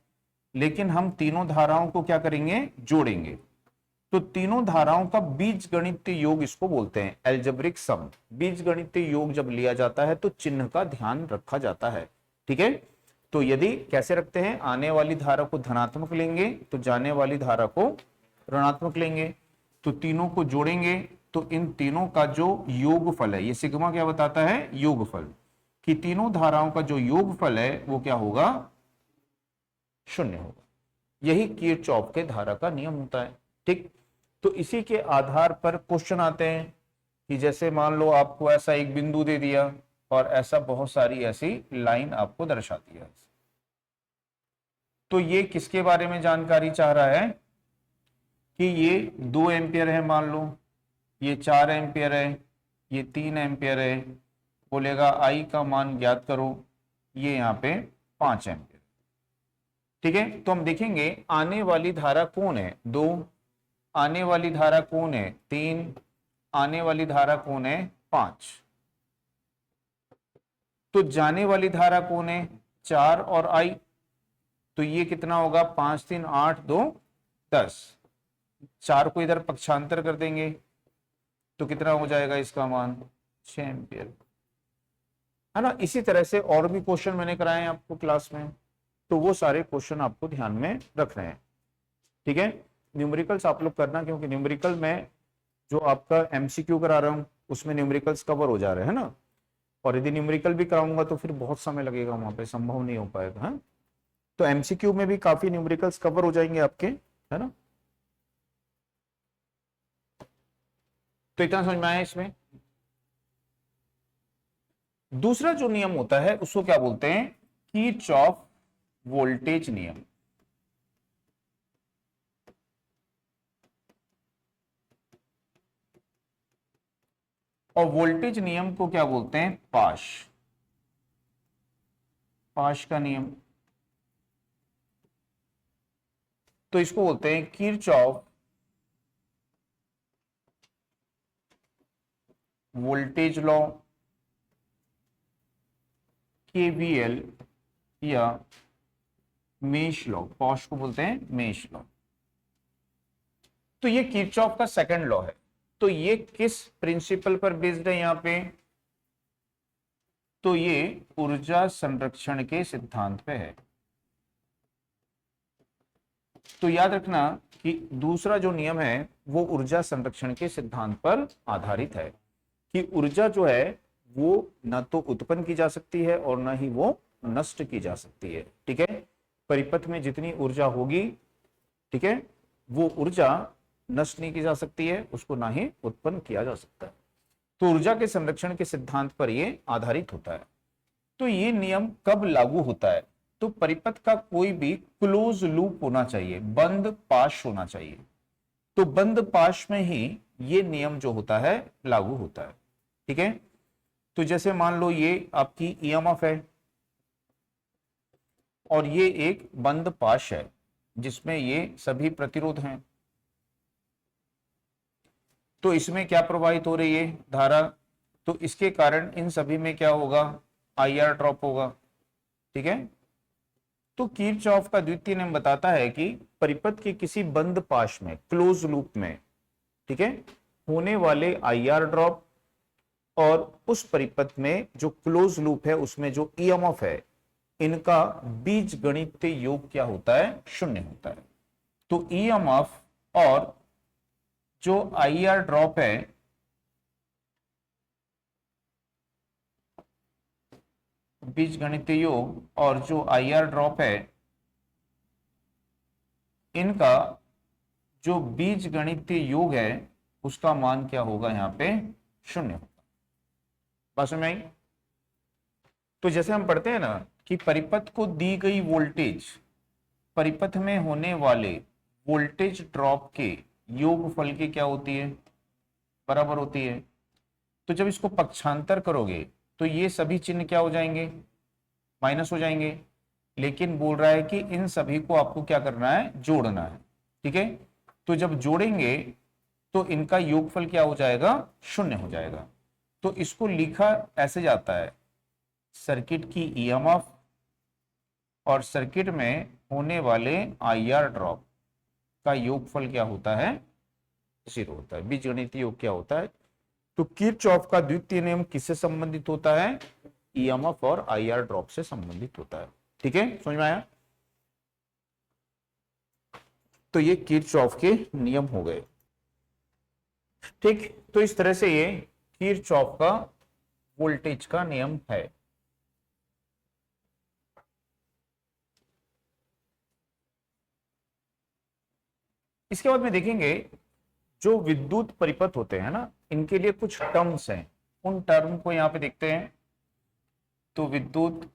लेकिन हम तीनों धाराओं को क्या करेंगे, जोड़ेंगे। तो तीनों धाराओं का बीजगणितीय योग इसको बोलते हैं, एल्जेब्रिक सम। बीजगणितीय योग जब लिया जाता है तो चिन्ह का ध्यान रखा जाता है। ठीक है, तो यदि कैसे रखते हैं, आने वाली धारा को धनात्मक लेंगे तो जाने वाली धारा को ऋणात्मक लेंगे, तो तीनों को जोड़ेंगे तो इन तीनों का जो योगफल है, ये सिग्मा क्या बताता है, योगफल, कि तीनों धाराओं का जो योगफल है वो क्या होगा, 0 होगा। यही किरचॉफ के धारा का नियम होता है। ठीक, तो इसी के आधार पर क्वेश्चन आते हैं कि जैसे मान लो आपको ऐसा एक बिंदु दे दिया और ऐसा बहुत सारी ऐसी लाइन आपको दर्शा दिया, तो ये किसके बारे में जानकारी चाह रहा है कि ये 2 एम्पियर है, मान लो ये 4 एम्पियर है, ये 3 एम्पियर है, बोलेगा I का मान ज्ञात करो, ये यहाँ पे 5 एम्पियर। ठीक है, तो हम देखेंगे आने वाली धारा कौन है, 2, आने वाली धारा कौन है, 3, आने वाली धारा कौन है, 5, तो जाने वाली धारा कौन है, 4 और I, तो ये कितना होगा, 5 3 8 2 10, 4 को इधर पक्षांतर कर देंगे तो कितना हो जाएगा इसका मान, 6 एम्पियर, है ना। इसी तरह से और भी क्वेश्चन मैंने कराए हैं आपको क्लास में, तो वो सारे क्वेश्चन आपको ध्यान में रखने हैं, ठीक है। न्यूमेरिकल्स आप लोग करना, क्योंकि न्यूमेरिकल में जो आपका एमसीक्यू करा रहा हूं उसमें न्यूमेरिकल्स कवर हो जा रहे हैं ना, और यदि न्यूमेरिकल भी कराऊंगा तो फिर बहुत समय लगेगा, वहां पे संभव नहीं हो पाएगा, है। तो एमसीक्यू में भी काफी न्यूमेरिकल्स कवर हो जाएंगे आपके, है ना। तो इतना समझ में आया इसमें। दूसरा जो नियम होता है उसको क्या बोलते हैं, किरचॉफ वोल्टेज नियम। और वोल्टेज नियम को क्या बोलते हैं, पाश, पाश का नियम। तो इसको बोलते हैं किरचॉफ वोल्टेज लॉ, केवीएल या मेश लॉ, पॉश को बोलते हैं मेश लॉ। तो ये किरचॉफ का सेकंड लॉ है। तो ये किस प्रिंसिपल पर बेस्ड है यहां पे, तो ये ऊर्जा संरक्षण के सिद्धांत पे है। तो याद रखना कि दूसरा जो नियम है वो ऊर्जा संरक्षण के सिद्धांत पर आधारित है, कि ऊर्जा जो है वो न तो उत्पन्न की जा सकती है और न ही वो नष्ट की जा सकती है, ठीक है। परिपथ में जितनी ऊर्जा होगी, ठीक है, वो ऊर्जा नष्ट नहीं की जा सकती है, उसको ना ही उत्पन्न किया जा सकता है। तो ऊर्जा के संरक्षण के सिद्धांत पर ये आधारित होता है। तो ये नियम कब लागू होता है, तो परिपथ का कोई भी क्लोज लूप होना चाहिए, बंद पाश होना चाहिए। तो बंद पाश में ही ये नियम जो होता है लागू होता है, ठीक है। तो जैसे मान लो ये आपकी ईएमएफ है और ये एक बंद पाश है जिसमें ये सभी प्रतिरोध हैं, तो इसमें क्या प्रवाहित हो रही है, धारा। तो इसके कारण इन सभी में क्या होगा, आईआर ड्रॉप होगा, ठीक है। तो किरचॉफ का द्वितीय नियम बताता है कि परिपथ के किसी बंद पाश में, क्लोज लूप में, ठीक है, होने वाले आईआर ड्रॉप और उस परिपथ में जो क्लोज लूप है उसमें जो ईएमएफ है, इनका बीजगणितीय योग क्या होता है, शून्य होता है। तो ईएमएफ और जो आईआर ड्रॉप है, बीजगणितीय योग और जो आईआर ड्रॉप है, इनका जो बीजगणितीय योग है उसका मान क्या होगा, यहां पे शून्य होगा। बात समझ में आई। तो जैसे हम पढ़ते हैं ना कि परिपथ को दी गई वोल्टेज परिपथ में होने वाले वोल्टेज ड्रॉप के योगफल की क्या होती है, बराबर होती है। तो जब इसको पक्षांतर करोगे तो ये सभी चिन्ह क्या हो जाएंगे, माइनस हो जाएंगे। लेकिन बोल रहा है कि इन सभी को आपको क्या करना है, जोड़ना है, ठीक है। तो जब जोड़ेंगे तो इनका योगफल क्या हो जाएगा, शून्य हो जाएगा। तो इसको लिखा ऐसे जाता है, सर्किट की ईएमएफ और सर्किट में होने वाले आईआर ड्रॉप का योगफल क्या होता है, 0 होता है। बीजगणितीय योग क्या होता है। तो किरचॉफ का द्वितीय नियम किससे संबंधित होता है, ईएमएफ और आईआर ड्रॉप से संबंधित होता है, ठीक है, समझ में आया। तो ये किरचॉफ के नियम हो गए, ठीक। तो इस तरह से ये किरचॉफ का वोल्टेज का नियम है। इसके बाद में देखेंगे जो विद्युत परिपथ होते हैं ना, इनके लिए कुछ टर्म्स हैं, उन टर्म को यहां पे देखते हैं। तो विद्युत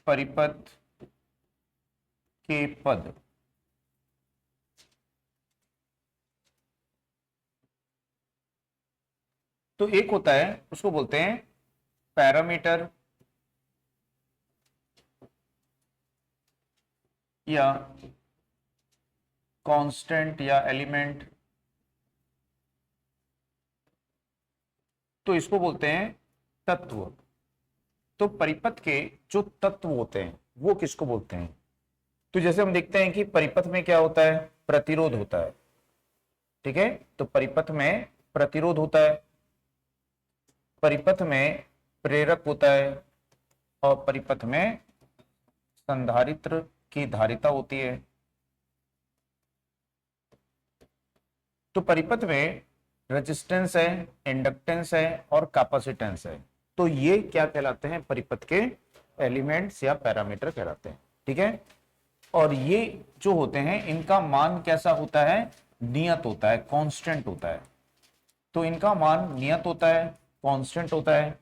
परिपथ के पद, तो एक होता है उसको बोलते हैं पैरामीटर या कांस्टेंट या एलिमेंट, तो इसको बोलते हैं तत्व। तो परिपथ के जो तत्व होते हैं वो किसको बोलते हैं। तो जैसे हम देखते हैं कि परिपथ में क्या होता है, प्रतिरोध होता है, ठीक है। तो परिपथ में प्रतिरोध होता है, परिपथ में प्रेरक होता है और परिपथ में संधारित्र की धारिता होती है। तो परिपथ में रेजिस्टेंस है, इंडक्टेंस है और कैपेसिटेंस है। तो ये क्या कहलाते हैं, परिपथ के एलिमेंट्स या पैरामीटर कहलाते हैं, ठीक है। और ये जो होते हैं इनका मान कैसा होता है, नियत होता है, कांस्टेंट होता है। तो इनका मान नियत होता है, कांस्टेंट होता है,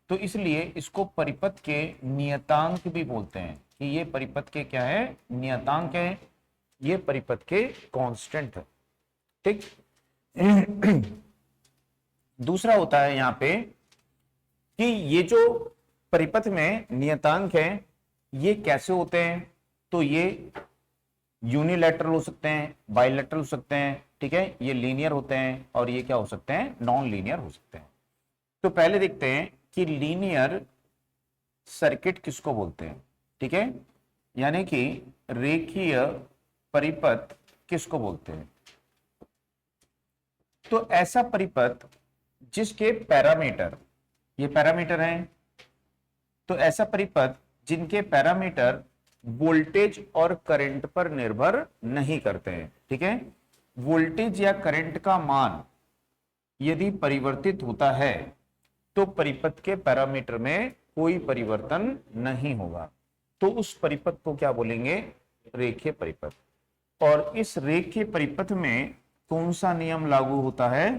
तो इसलिए इसको परिपथ के नियतांक भी बोलते हैं कि ये परिपथ के क्या है, नियतांक है, ये परिपथ के कांस्टेंट है, ठीक। दूसरा होता है यहां पे कि ये जो परिपथ में नियतांक है ये कैसे होते हैं, तो ये यूनिलैटरल हो सकते हैं, बाइलैटरल हो सकते हैं, ठीक है, ये लीनियर होते हैं और ये क्या हो सकते हैं, नॉन लीनियर हो सकते हैं। तो पहले देखते हैं कि लीनियर सर्किट किसको बोलते हैं, ठीक है, यानी कि रेखीय परिपथ किसको बोलते हैं। तो ऐसा परिपथ जिसके पैरामीटर, ये पैरामीटर हैं, तो ऐसा परिपथ जिनके पैरामीटर वोल्टेज और करंट पर निर्भर नहीं करते हैं, ठीक है। वोल्टेज या करंट का मान यदि परिवर्तित होता है तो परिपथ के पैरामीटर में कोई परिवर्तन नहीं होगा, तो उस परिपथ को क्या बोलेंगे, रेखीय परिपथ। और इस रेखीय परिपथ में कौन सा नियम लागू होता है,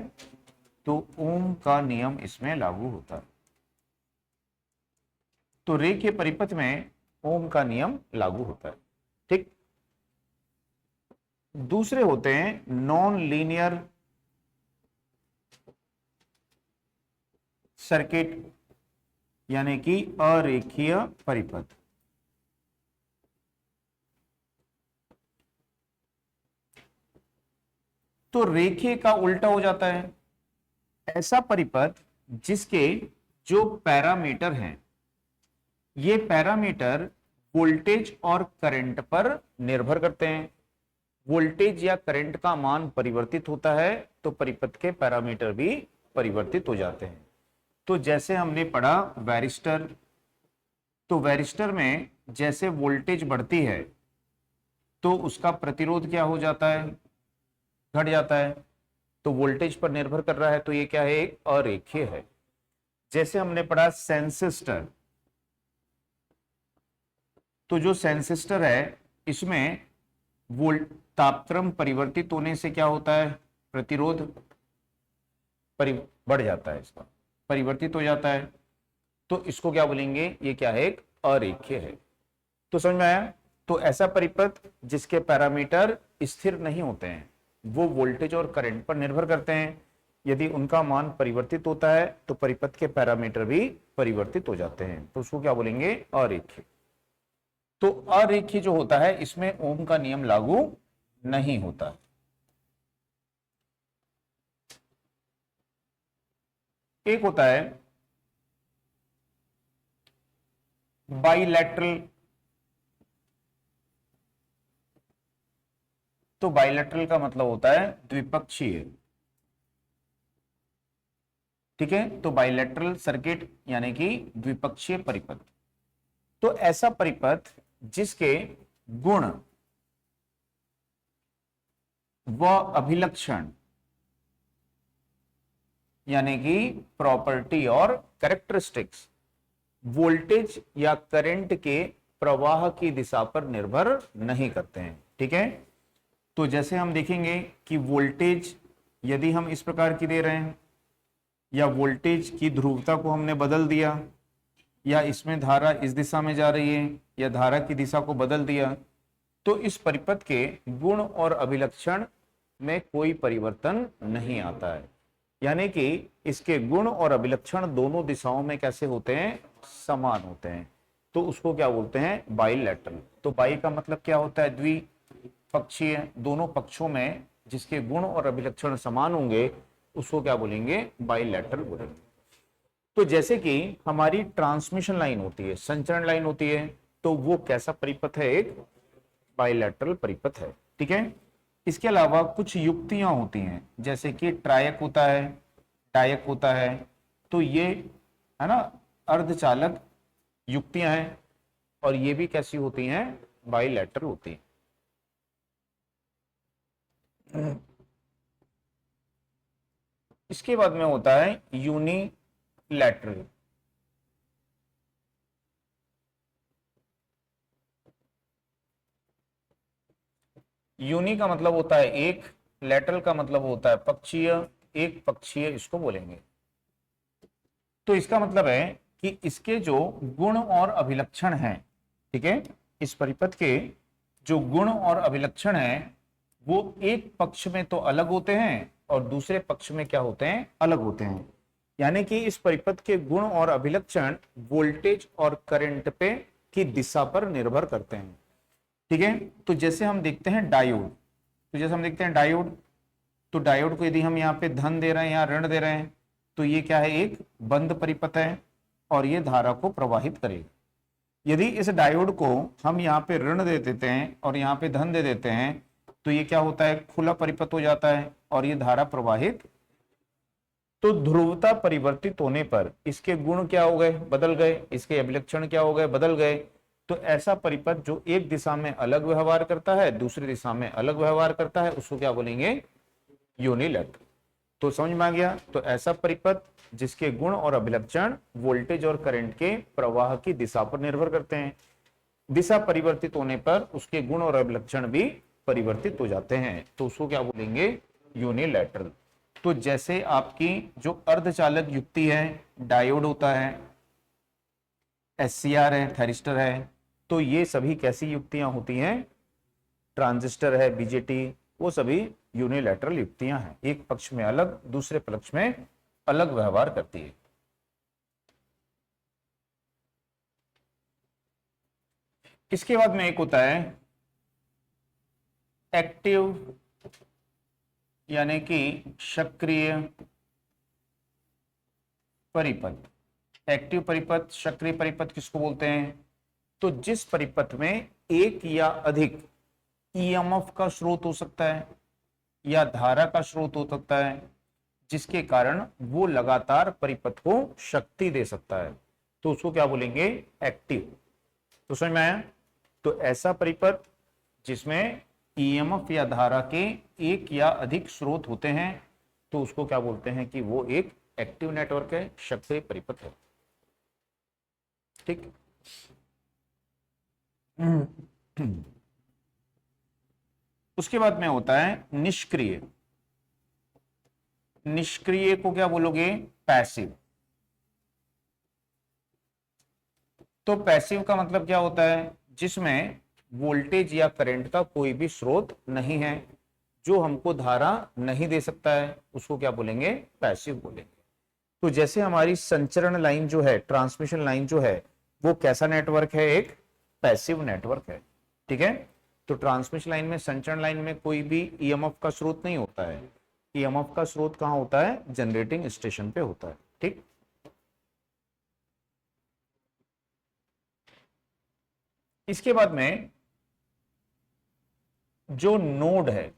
तो ओम का नियम इसमें लागू होता है। तो रेखीय परिपथ में ओम का नियम लागू होता है, ठीक। दूसरे होते हैं नॉन लीनियर सर्किट, यानी कि अरेखीय परिपथ। तो रेखीय का उल्टा हो जाता है, ऐसा परिपथ जिसके जो पैरामीटर हैं ये पैरामीटर वोल्टेज और करंट पर निर्भर करते हैं। वोल्टेज या करंट का मान परिवर्तित होता है तो परिपथ के पैरामीटर भी परिवर्तित हो जाते हैं। तो जैसे हमने पढ़ा वैरिस्टर, तो वैरिस्टर में जैसे वोल्टेज बढ़ती है तो उसका प्रतिरोध क्या हो जाता है, घट जाता है। तो वोल्टेज पर निर्भर कर रहा है तो ये क्या है, एक अरेखीय है। जैसे हमने पढ़ा सेंसिस्टर, तो जो सेंसिस्टर है इसमें वोल्ट तापक्रम परिवर्तित होने से क्या होता है, प्रतिरोध बढ़ जाता है, इसका परिवर्तित हो जाता है, तो इसको क्या बोलेंगे, ये क्या है, एक अरेखीय है। तो समझ में आया। तो ऐसा परिपथ जिसके पैरामीटर स्थिर नहीं होते हैं, वो वोल्टेज और करंट पर निर्भर करते हैं, यदि उनका मान परिवर्तित होता है तो परिपथ के पैरामीटर भी परिवर्तित हो जाते हैं, तो उसको क्या बोलेंगे, अरेखीय। तो अरेखीय जो होता है इसमें ओम का नियम लागू नहीं होता। एक होता है बाइलैटरल। तो बाइलैटरल का मतलब होता है द्विपक्षीय, ठीक है। तो बाइलैटरल सर्किट यानी कि द्विपक्षीय परिपथ। तो ऐसा परिपथ जिसके गुण व अभिलक्षण यानी कि प्रॉपर्टी और कैरेक्टरिस्टिक्स वोल्टेज या करंट के प्रवाह की दिशा पर निर्भर नहीं करते हैं, ठीक है। तो जैसे हम देखेंगे कि वोल्टेज यदि हम इस प्रकार की दे रहे हैं या वोल्टेज की ध्रुवता को हमने बदल दिया या इसमें धारा इस दिशा में जा रही है या धारा की दिशा को बदल दिया, तो इस परिपथ के गुण और अभिलक्षण में कोई परिवर्तन नहीं आता है, यानी कि इसके गुण और अभिलक्षण दोनों दिशाओं में कैसे होते हैं, समान होते हैं। तो उसको क्या बोलते हैं, बाइलैटरल। तो बाई का मतलब क्या होता है, द्विपक्षीय, दोनों पक्षों में जिसके गुण और अभिलक्षण समान होंगे उसको क्या बोलेंगे, बाइलैटरल बोलेंगे। तो जैसे कि हमारी ट्रांसमिशन लाइन होती है, संचरण लाइन होती है, तो वो कैसा परिपथ है, एक बाइलैटरल परिपथ है, ठीक है। इसके अलावा कुछ युक्तियां होती हैं, जैसे कि ट्रायक होता है, टायक होता है, तो ये है ना अर्धचालक युक्तियां हैं, और ये भी कैसी होती हैं, बाइलेटरल होती हैं। इसके बाद में होता है यूनिलैटरल। यूनि का मतलब होता है एक, लैटरल का मतलब होता है पक्षीय, एक पक्षीय इसको बोलेंगे। तो इसका मतलब है कि इसके जो गुण और अभिलक्षण हैं, ठीक है, इस परिपथ के जो गुण और अभिलक्षण हैं वो एक पक्ष में तो अलग होते हैं और दूसरे पक्ष में क्या होते हैं, अलग होते हैं। यानी कि इस परिपथ के गुण और अभिलक्षण वोल्टेज और करंट पे की दिशा पर निर्भर करते हैं, ठीक है। तो जैसे हम देखते हैं डायोड, तो डायोड को यदि हम यहाँ पे धन दे रहे हैं या ऋण दे रहे हैं, तो ये क्या है, एक बंद परिपथ है और ये धारा को प्रवाहित करेगा। यदि इस डायोड को हम यहाँ पे ऋण दे देते हैं और यहाँ पे धन दे देते हैं, तो ये क्या होता है, खुला परिपथ हो जाता है और ये धारा प्रवाहित। तो ध्रुवता परिवर्तित होने पर इसके गुण क्या हो गए, बदल गए, इसके अभिलक्षण क्या हो गए, बदल गए। तो ऐसा परिपथ जो एक दिशा में अलग व्यवहार करता है, दूसरी दिशा में अलग व्यवहार करता है, उसको क्या बोलेंगे, यूनिलैटरल। तो समझ में आ गया। तो ऐसा परिपथ जिसके गुण और अभिलक्षण वोल्टेज और करंट के प्रवाह की दिशा पर निर्भर करते हैं, दिशा परिवर्तित होने पर उसके गुण और अभिलक्षण भी परिवर्तित हो जाते हैं, तो उसको क्या बोलेंगे, यूनिलैटरल। तो जैसे आपकी जो अर्धचालक युक्ति है, डायोड होता है, एससीआर है, थैरिस्टर है, तो ये सभी कैसी युक्तियां होती हैं, ट्रांजिस्टर है, बीजेटी, वो सभी यूनिलैटरल युक्तियां हैं, एक पक्ष में अलग, दूसरे पक्ष में अलग व्यवहार करती है। इसके बाद में एक होता है एक्टिव, यानी कि सक्रिय परिपथ। एक्टिव परिपथ, सक्रिय परिपथ किसको बोलते हैं, तो जिस परिपथ में एक या अधिक ईएमएफ का स्रोत हो सकता है या धारा का स्रोत हो सकता है, जिसके कारण वो लगातार परिपथ को शक्ति दे सकता है, तो उसको क्या बोलेंगे, एक्टिव। तो समझ में आया। तो ऐसा परिपथ जिसमें ईएमएफ या धारा के एक या अधिक स्रोत होते हैं, तो उसको क्या बोलते हैं कि वो एक एक्टिव नेटवर्क है, सक्रिय परिपथ है, ठीक। उसके बाद में होता है निष्क्रिय। निष्क्रिय को क्या बोलोगे, पैसिव। तो पैसिव का मतलब क्या होता है, जिसमें वोल्टेज या करंट का कोई भी स्रोत नहीं है, जो हमको धारा नहीं दे सकता है, उसको क्या बोलेंगे, पैसिव बोलेंगे। तो जैसे हमारी संचरण लाइन जो है, ट्रांसमिशन लाइन जो है, वो कैसा नेटवर्क है, एक पैसिव नेटवर्क है, ठीक है। तो ट्रांसमिशन लाइन में, संचरण लाइन में कोई भी ईएमएफ का स्रोत नहीं होता है। ईएमएफ का स्रोत कहां होता है, जनरेटिंग स्टेशन पे होता है, ठीक। इसके बाद में जो नोड है,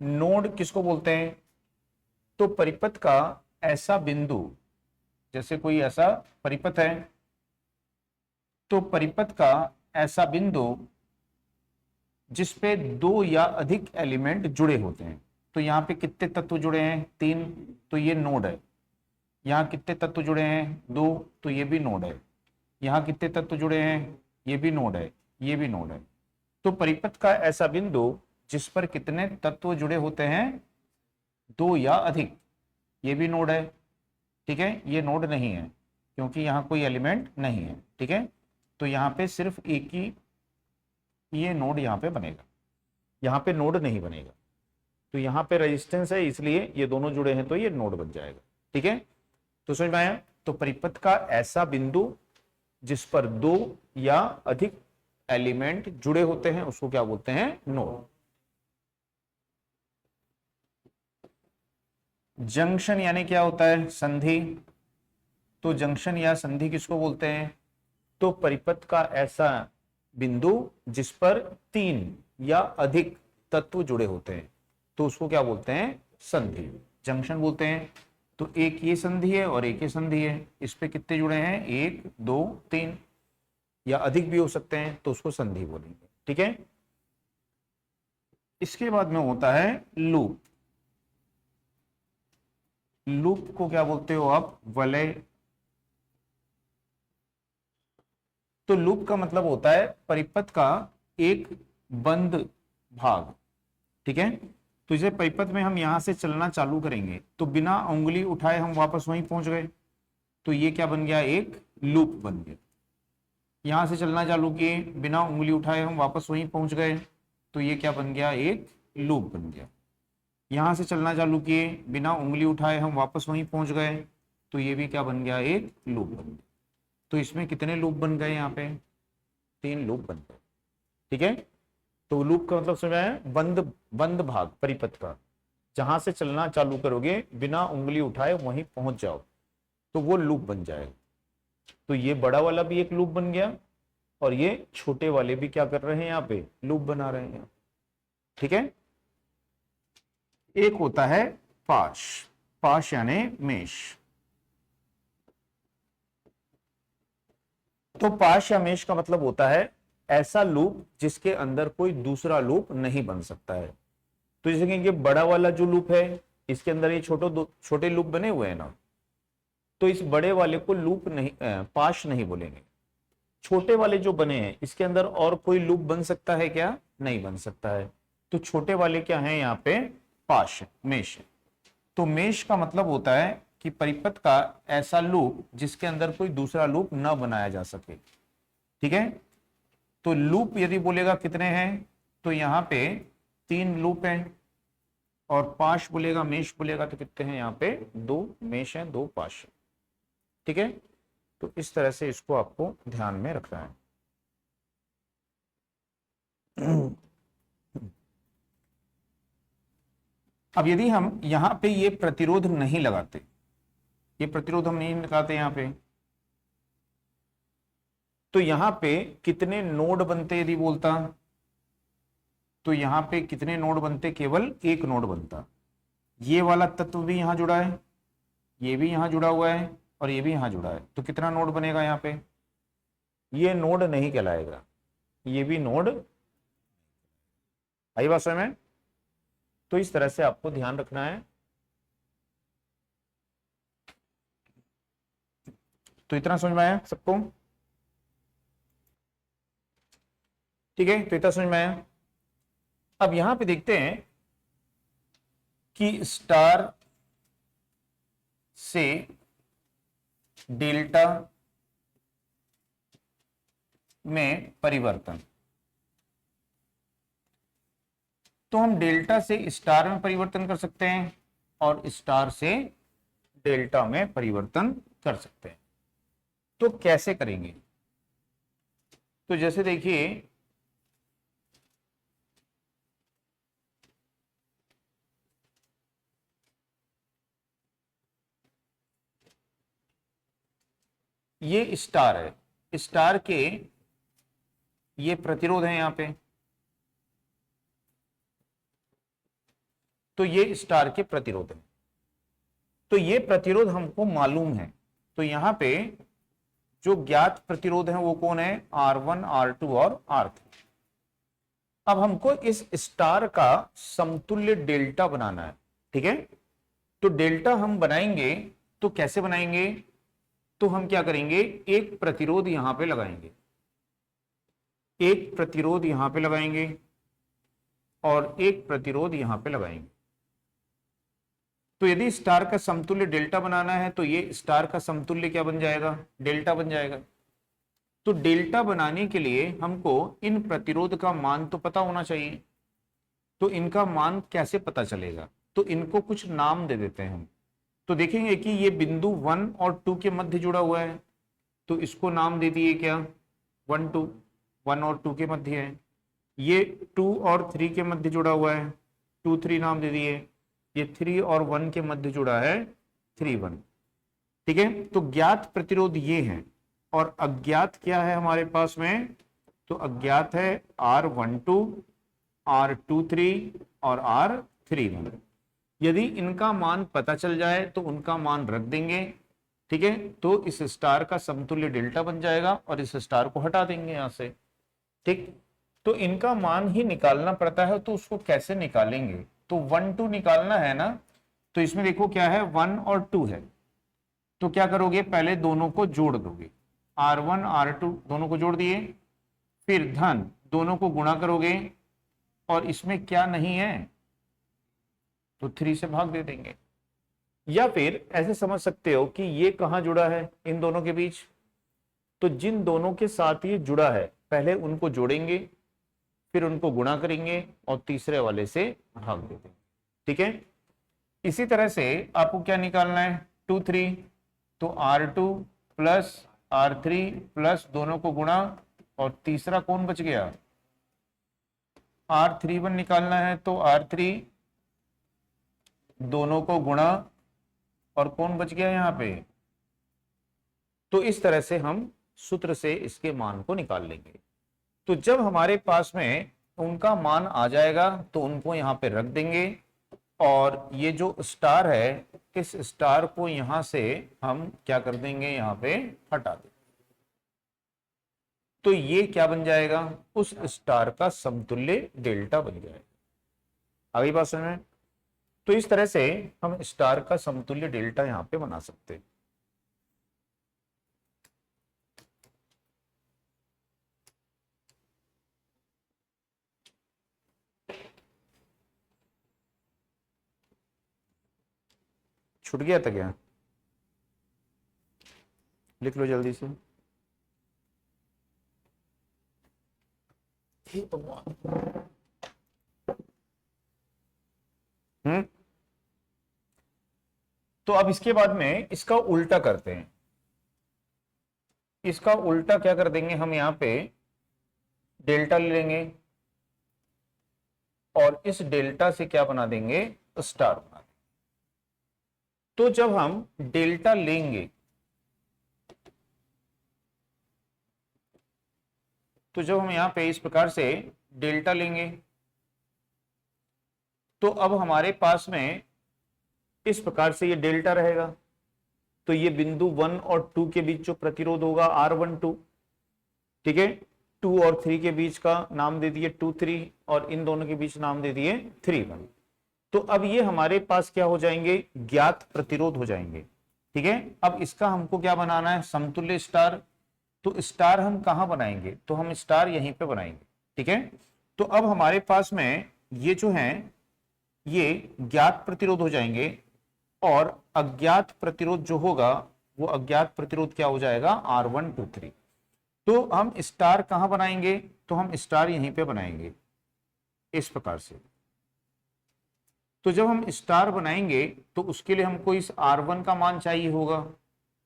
नोड किसको बोलते हैं, तो परिपथ का ऐसा बिंदु, जैसे कोई ऐसा परिपथ है, तो परिपथ का ऐसा बिंदु जिस पे दो या अधिक एलिमेंट जुड़े होते हैं। तो यहां पे कितने तत्व जुड़े हैं, 3, तो ये नोड है। यहां कितने तत्व जुड़े हैं, 2, तो ये भी नोड है। यहां कितने तत्व जुड़े हैं, ये भी नोड है, ये भी नोड है। तो परिपथ का ऐसा बिंदु जिस पर कितने तत्व जुड़े होते हैं, 2 या अधिक, ये भी नोड है, ठीक है। ये नोड नहीं है क्योंकि यहां कोई एलिमेंट नहीं है, ठीक है। तो यहां पे सिर्फ एक ही ये नोड यहां पे बनेगा, यहां पे नोड नहीं बनेगा। तो यहां पे रेजिस्टेंस है, इसलिए ये दोनों जुड़े हैं, तो ये नोड बन जाएगा, ठीक है। तो समझ में आया। तो परिपथ का ऐसा बिंदु जिस पर 2 या अधिक एलिमेंट जुड़े होते हैं, उसको क्या बोलते हैं, नोड। जंक्शन यानी क्या होता है, संधि। तो जंक्शन या संधि किसको बोलते हैं, तो परिपथ का ऐसा बिंदु जिस पर 3 या अधिक तत्व जुड़े होते हैं तो उसको क्या बोलते हैं, संधि, जंक्शन बोलते हैं। तो एक ये संधि है और एक ये संधि है, इस पे कितने जुड़े हैं, 1 2 3 या अधिक भी हो सकते हैं तो उसको संधि बोलेंगे। ठीक है, इसके बाद में होता है लूप। लूप को क्या बोलते हो आप, वलय। तो लूप का मतलब होता है परिपथ का एक बंद भाग। ठीक है, तो इसे परिपथ में हम यहां से चलना चालू करेंगे तो बिना उंगली उठाए हम वापस वहीं पहुंच गए, तो ये क्या बन गया, एक लूप बन गया। यहां से चलना चालू किए, बिना उंगली उठाए हम वापस वहीं पहुंच गए, तो ये क्या बन गया, एक लूप बन गया। यहां से चलना चालू किए, बिना उंगली उठाए हम वापस वहीं पहुंच गए, तो ये भी क्या बन गया, एक लूप बन गया। तो इसमें कितने लूप बन गए, यहाँ पे 3 लूप बन गए। ठीक है, तो लूप का मतलब समझ आया, बंद बंद भाग परिपथ का, जहां से चलना चालू करोगे बिना उंगली उठाए वहीं पहुंच जाओ तो वो लूप बन जाएगा। तो ये बड़ा वाला भी एक लूप बन गया और ये छोटे वाले भी क्या कर रहे हैं, यहाँ पे लूप बना रहे हैं। ठीक है, एक होता है पाश, पाश यानी मेष। तो पाश या मेष का मतलब होता है ऐसा लूप जिसके अंदर कोई दूसरा लूप नहीं बन सकता है। तो जैसे कि ये बड़ा वाला जो लूप है, इसके अंदर ये छोटे लूप बने हुए हैं ना, तो इस बड़े वाले को लूप नहीं, पाश नहीं बोलेंगे। छोटे वाले जो बने हैं इसके अंदर और कोई लूप बन सकता है क्या, नहीं बन सकता है। तो छोटे वाले क्या है, यहाँ पे पाश, मेष। तो मेष का मतलब होता है कि परिपथ का ऐसा लूप जिसके अंदर कोई दूसरा लूप न बनाया जा सके। ठीक है, तो लूप यदि बोलेगा कितने हैं, तो यहाँ पे 3 लूप हैं, और पाश बोलेगा, मेष बोलेगा तो कितने हैं, यहाँ पे 2 मेष हैं, 2 पाश। ठीक है, तो इस तरह से इसको आपको ध्यान में रखना है। अब यदि हम यहां पे ये प्रतिरोध नहीं लगाते, ये प्रतिरोध हम नहीं लगाते यहां पे, तो यहां पे कितने नोड बनते यदि बोलता, तो यहां पे कितने नोड बनते, केवल एक नोड बनता। ये वाला तत्व भी यहां जुड़ा है, ये भी यहां जुड़ा हुआ है और ये भी यहां जुड़ा है, तो कितना नोड बनेगा यहां पे, ये नोड नहीं कहलाएगा, ये भी नोड। आई बात समझ में? तो इस तरह से आपको ध्यान रखना है। तो इतना समझ में आया सबको? ठीक है, तो इतना समझ में आया। अब यहां पे देखते हैं कि स्टार से डेल्टा में परिवर्तन। तो हम डेल्टा से स्टार में परिवर्तन कर सकते हैं और स्टार से डेल्टा में परिवर्तन कर सकते हैं। तो कैसे करेंगे? तो जैसे देखिए, ये स्टार है, स्टार के ये प्रतिरोध है यहां पे, तो ये स्टार के प्रतिरोध है। तो ये प्रतिरोध हमको मालूम है, तो यहां पे जो ज्ञात प्रतिरोध है वो कौन है, R1 R2 और R3। अब हमको इस स्टार का समतुल्य डेल्टा बनाना है। ठीक है, तो डेल्टा हम बनाएंगे तो कैसे बनाएंगे, तो हम क्या करेंगे, एक प्रतिरोध यहां पे लगाएंगे, एक प्रतिरोध यहां पे लगाएंगे और एक प्रतिरोध यहां पे लगाएंगे। तो यदि स्टार का समतुल्य डेल्टा बनाना है तो ये स्टार का समतुल्य क्या बन जाएगा, डेल्टा बन जाएगा। तो डेल्टा बनाने के लिए हमको इन प्रतिरोध का मान तो पता होना चाहिए। तो इनका मान कैसे पता चलेगा, तो इनको कुछ नाम दे देते हैं हम। तो देखेंगे कि ये बिंदु 1 और 2 के मध्य जुड़ा हुआ है, तो इसको नाम दे दिए क्या, 1 2, 1 और 2 के मध्य है। ये 2 और 3 के मध्य जुड़ा हुआ है, 2 3 नाम दे दिए। ये 3 और 1 के मध्य जुड़ा है, 3 1। ठीक है, तो ज्ञात प्रतिरोध ये है और अज्ञात क्या है हमारे पास में, तो अज्ञात है R12 R23 और R31। यदि इनका मान पता चल जाए तो उनका मान रख देंगे, ठीक है, तो इस स्टार का समतुल्य डेल्टा बन जाएगा और इस स्टार को हटा देंगे यहां से। ठीक, तो इनका मान ही निकालना पड़ता है, तो उसको कैसे निकालेंगे? तो 1 2 निकालना है ना, तो इसमें देखो क्या है, 1 और 2 है, तो क्या करोगे, पहले दोनों को जोड़ दोगे, R1 R2 दोनों को जोड़ दिए, फिर धन दोनों को गुणा करोगे, और इसमें क्या नहीं है तो 3 से भाग दे देंगे। या फिर ऐसे समझ सकते हो कि ये कहां जुड़ा है, इन दोनों के बीच, तो जिन दोनों के साथ ये जुड़ा है पहले उनको जोड़ेंगे, फिर उनको गुणा करेंगे और तीसरे वाले से भाग दे देंगे। ठीक है, इसी तरह से आपको क्या निकालना है, 2 3, तो R2 प्लस R3 प्लस दोनों को गुणा, और तीसरा कौन बच गया, R31 निकालना है, तो R3 दोनों को गुणा, और कौन बच गया यहाँ पे। तो इस तरह से हम सूत्र से इसके मान को निकाल लेंगे। तो जब हमारे पास में उनका मान आ जाएगा तो उनको यहाँ पे रख देंगे, और ये जो स्टार है, इस स्टार को यहां से हम क्या कर देंगे, यहाँ पे हटा देंगे। तो ये क्या बन जाएगा, उस स्टार का समतुल्य डेल्टा बन जाएगा। आगे बात समझ में? तो इस तरह से हम स्टार का समतुल्य डेल्टा यहां पे बना सकते हैं। छूट गया था क्या, लिख लो जल्दी से। हम्म, तो अब इसके बाद में इसका उल्टा करते हैं। इसका उल्टा क्या कर देंगे, हम यहां पे डेल्टा ले लेंगे, और इस डेल्टा से क्या बना देंगे, स्टार बना देंगे। तो जब हम डेल्टा लेंगे, तो जब हम यहां पे इस प्रकार से डेल्टा लेंगे, तो अब हमारे पास में इस प्रकार से ये डेल्टा रहेगा। तो ये बिंदु 1 और 2 के बीच जो प्रतिरोध होगा R12, ठीक है, 2 और 3 के बीच का नाम दे दिए 2 3, और इन दोनों के बीच नाम दे दिए 3 1। तो अब ये हमारे पास क्या हो जाएंगे, ज्ञात प्रतिरोध हो जाएंगे। ठीक है, अब इसका हमको क्या बनाना है, समतुल्य स्टार। तो स्टार हम कहां बनाएंगे, तो हम स्टार यहीं पे बनाएंगे। ठीक है, तो अब हमारे पास में ये जो है ये ज्ञात प्रतिरोध हो जाएंगे, और अज्ञात प्रतिरोध जो होगा वो अज्ञात प्रतिरोध क्या हो जाएगा, R123। तो हम स्टार कहां बनाएंगे, तो हम स्टार यहीं पे बनाएंगे इस प्रकार से। तो जब हम स्टार बनाएंगे तो उसके लिए हमको इस R1 का मान चाहिए होगा,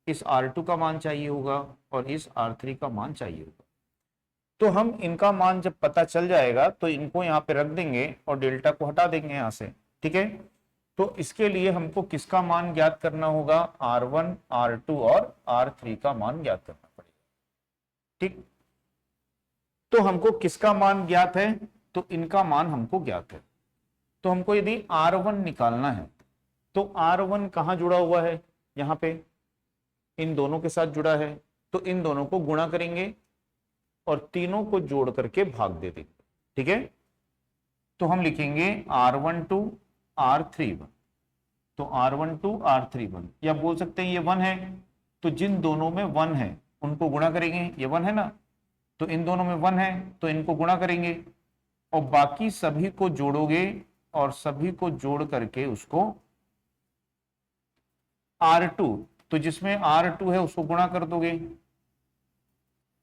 इस R2 का मान चाहिए होगा, और इस R3 का मान चाहिए होगा। तो हम इनका मान जब पता चल जाएगा तो इनको यहाँ पे रख देंगे और डेल्टा को हटा देंगे यहाँ से। ठीक है, तो इसके लिए हमको किसका मान ज्ञात करना होगा, R1 R2 और R3 का मान ज्ञात करना पड़ेगा। ठीक, तो हमको किसका मान ज्ञात है, तो इनका मान हमको ज्ञात है। तो हमको यदि R1 निकालना है, तो R1 कहां जुड़ा हुआ है, यहां पे इन दोनों के साथ जुड़ा है, तो इन दोनों को गुणा करेंगे और तीनों को जोड़ करके भाग दे देंगे। ठीक है, तो हम लिखेंगे R12 R31, तो R12 R31, या बोल सकते हैं ये 1 है, तो जिन दोनों में 1 है उनको गुणा करेंगे, ये 1 है ना, तो इन दोनों में 1 है तो इनको गुणा करेंगे, और बाकी सभी को जोड़ोगे, और सभी को जोड़ करके उसको R2, तो जिसमें R2 है उसको गुणा कर दोगे,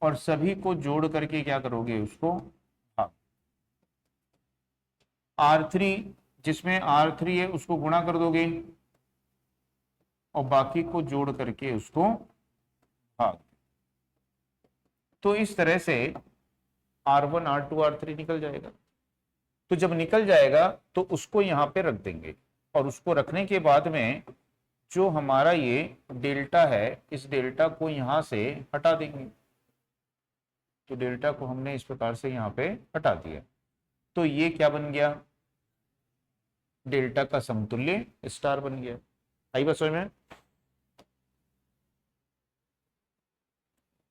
और सभी को जोड़ करके क्या करोगे, उसको R3, जिसमें R3 है उसको गुणा कर दोगे, और बाकी को जोड़ करके उसको भाग। तो इस तरह से R1 R2 R3 निकल जाएगा। तो जब निकल जाएगा तो उसको यहां पे रख देंगे, और उसको रखने के बाद में जो हमारा ये डेल्टा है, इस डेल्टा को यहां से हटा देंगे। तो डेल्टा को हमने इस प्रकार से यहाँ पे हटा दिया। तो ये क्या बन गया, डेल्टा का समतुल्य स्टार बन गया। आई बस में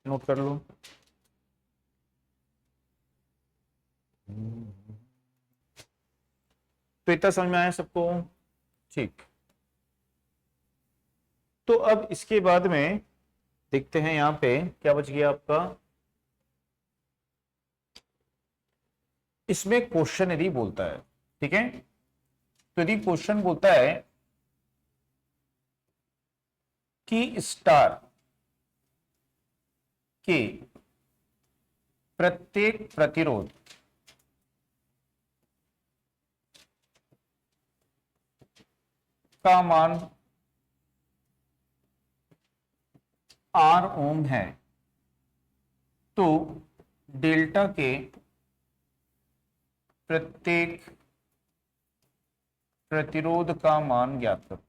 नोट कर लो। तो इतना समझ में आया सबको? ठीक। तो अब इसके बाद में देखते हैं यहां पे क्या बच गया आपका। इसमें क्वेश्चन यदि बोलता है, ठीक है, तो यदि क्वेश्चन बोलता है कि स्टार के प्रत्येक प्रतिरोध का मान R ओम है, तो डेल्टा के प्रत्येक प्रतिरोध का मान ज्ञात करो।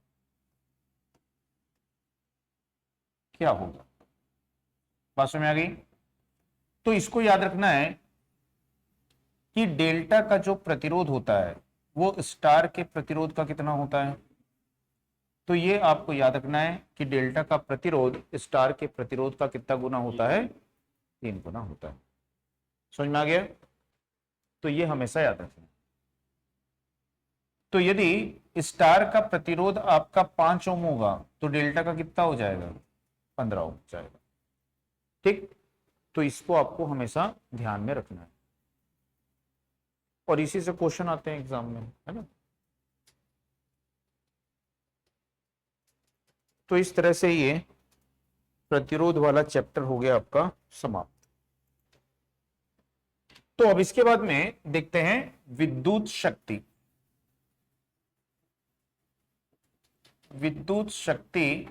क्या होगा? बात समझ में आ गई? तो इसको याद रखना है कि डेल्टा का जो प्रतिरोध होता है वो स्टार के प्रतिरोध का कितना होता है। तो ये आपको याद रखना है कि डेल्टा का प्रतिरोध स्टार के प्रतिरोध का कितना गुना होता है, 3 गुना होता है। समझ में आ गया? तो ये हमेशा याद रखना। तो यदि स्टार का प्रतिरोध आपका 5 ओम होगा तो डेल्टा का कितना हो जाएगा, 15 ओम हो जाएगा। ठीक, तो इसको आपको हमेशा ध्यान में रखना है और इसी से क्वेश्चन आते हैं एग्जाम में, है ना। तो इस तरह से ये प्रतिरोध वाला चैप्टर हो गया आपका समाप्त। तो अब इसके बाद में देखते हैं विद्युत शक्ति। विद्युत शक्ति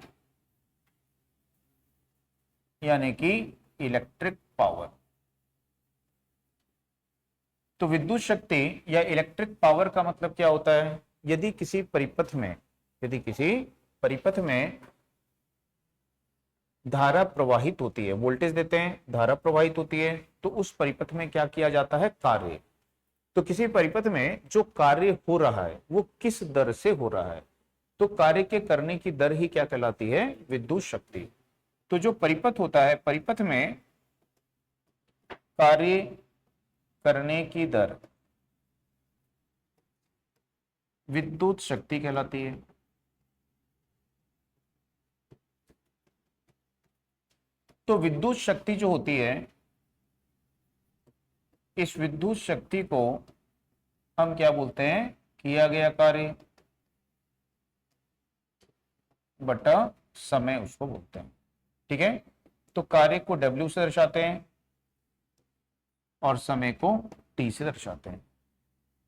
यानी कि इलेक्ट्रिक पावर। तो विद्युत शक्ति या इलेक्ट्रिक पावर का मतलब क्या होता है? यदि किसी परिपथ में धारा प्रवाहित होती है, वोल्टेज देते हैं, धारा प्रवाहित होती है, तो उस परिपथ में क्या किया जाता है, कार्य। तो किसी परिपथ में जो कार्य हो रहा है वो किस दर से हो रहा है, तो कार्य के करने की दर ही क्या कहलाती है, विद्युत शक्ति। तो जो परिपथ होता है, परिपथ में कार्य करने की दर विद्युत शक्ति कहलाती है। तो विद्युत शक्ति जो होती है, इस विद्युत शक्ति को हम क्या बोलते हैं, किया गया कार्य बटा समय उसको बोलते हैं। ठीक है, तो कार्य को W से दर्शाते हैं और समय को T से दर्शाते हैं।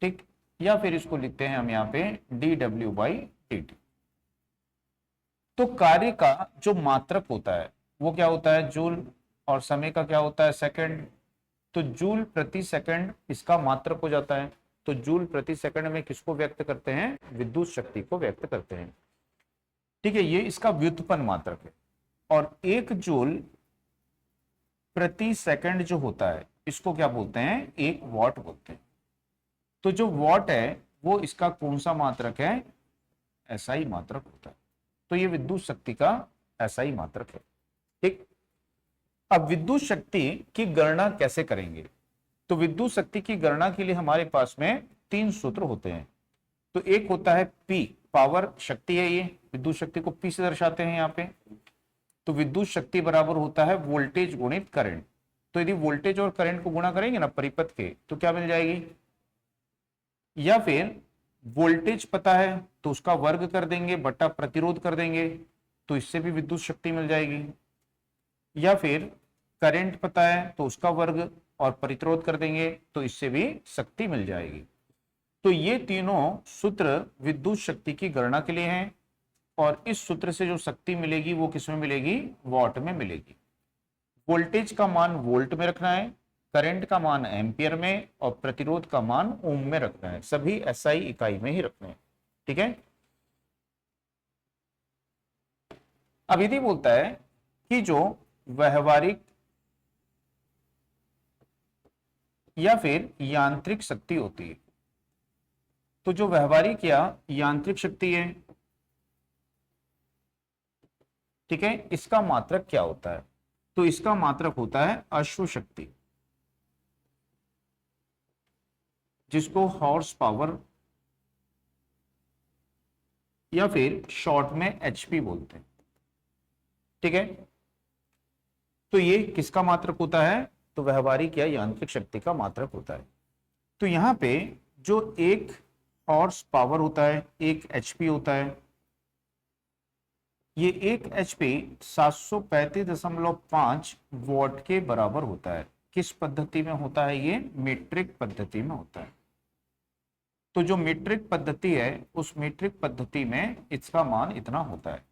ठीक, या फिर इसको लिखते हैं हम यहाँ पे dW/dt। तो कार्य का जो मात्रक होता है वो क्या होता है, जूल, और समय का क्या होता है, सेकंड। तो जूल प्रति सेकंड इसका मात्रक हो जाता है। तो जूल प्रति सेकंड में किसको व्यक्त करते हैं, विद्युत शक्ति को व्यक्त करते हैं। ठीक है, ये इसका व्युत्पन्न मात्रक है। और 1 जूल प्रति सेकंड जो होता है इसको क्या बोलते हैं, 1 वॉट बोलते हैं। तो जो वॉट है वो इसका कौन सा मात्रक है, एसआई मात्रक होता है। तो ये विद्युत शक्ति का एसआई मात्रक है। ठीक, अब विद्युत शक्ति की गणना कैसे करेंगे? तो विद्युत शक्ति की गणना के लिए हमारे पास में 3 सूत्र होते हैं। तो एक होता है P, पावर, शक्ति है, ये विद्युत शक्ति को P से दर्शाते हैं यहाँ पे। तो विद्युत शक्ति बराबर होता है वोल्टेज गुणित करंट। तो यदि वोल्टेज और करंट को गुणा करेंगे ना परिपथ के, तो क्या मिल जाएगी, या फिर वोल्टेज पता है तो उसका वर्ग कर देंगे बटा प्रतिरोध कर देंगे, तो इससे भी विद्युत शक्ति मिल जाएगी। या फिर करंट पता है तो उसका वर्ग और प्रतिरोध कर देंगे, तो इससे भी शक्ति मिल जाएगी। तो ये तीनों सूत्र विद्युत शक्ति की गणना के लिए हैं, और इस सूत्र से जो शक्ति मिलेगी वो किसमें मिलेगी, वॉट में मिलेगी। वोल्टेज का मान वोल्ट में रखना है, करंट का मान एम्पियर में, और प्रतिरोध का मान ओम में रखना है। सभी एसआई इकाई में ही रखना है। ठीक है, अब यदि बोलता है कि जो व्यवहारिक या फिर यांत्रिक शक्ति होती है। तो जो व्यवहारिक या यांत्रिक शक्ति है, ठीक है, इसका मात्रक क्या होता है? तो इसका मात्रक होता है अश्व शक्ति, जिसको हॉर्स पावर या फिर शॉर्ट में एचपी बोलते हैं। ठीक है, तो ये किसका मात्रक होता है? तो व्यवहारिक या यांत्रिक शक्ति का मात्रक होता है। तो यहां पे जो एक हॉर्स पावर होता है, एक एचपी होता है, ये एक एचपी 735.5 वॉट के बराबर होता है। किस पद्धति में होता है? ये मीट्रिक पद्धति में होता है। तो जो मीट्रिक पद्धति है, उस मीट्रिक पद्धति में इसका मान इतना होता है।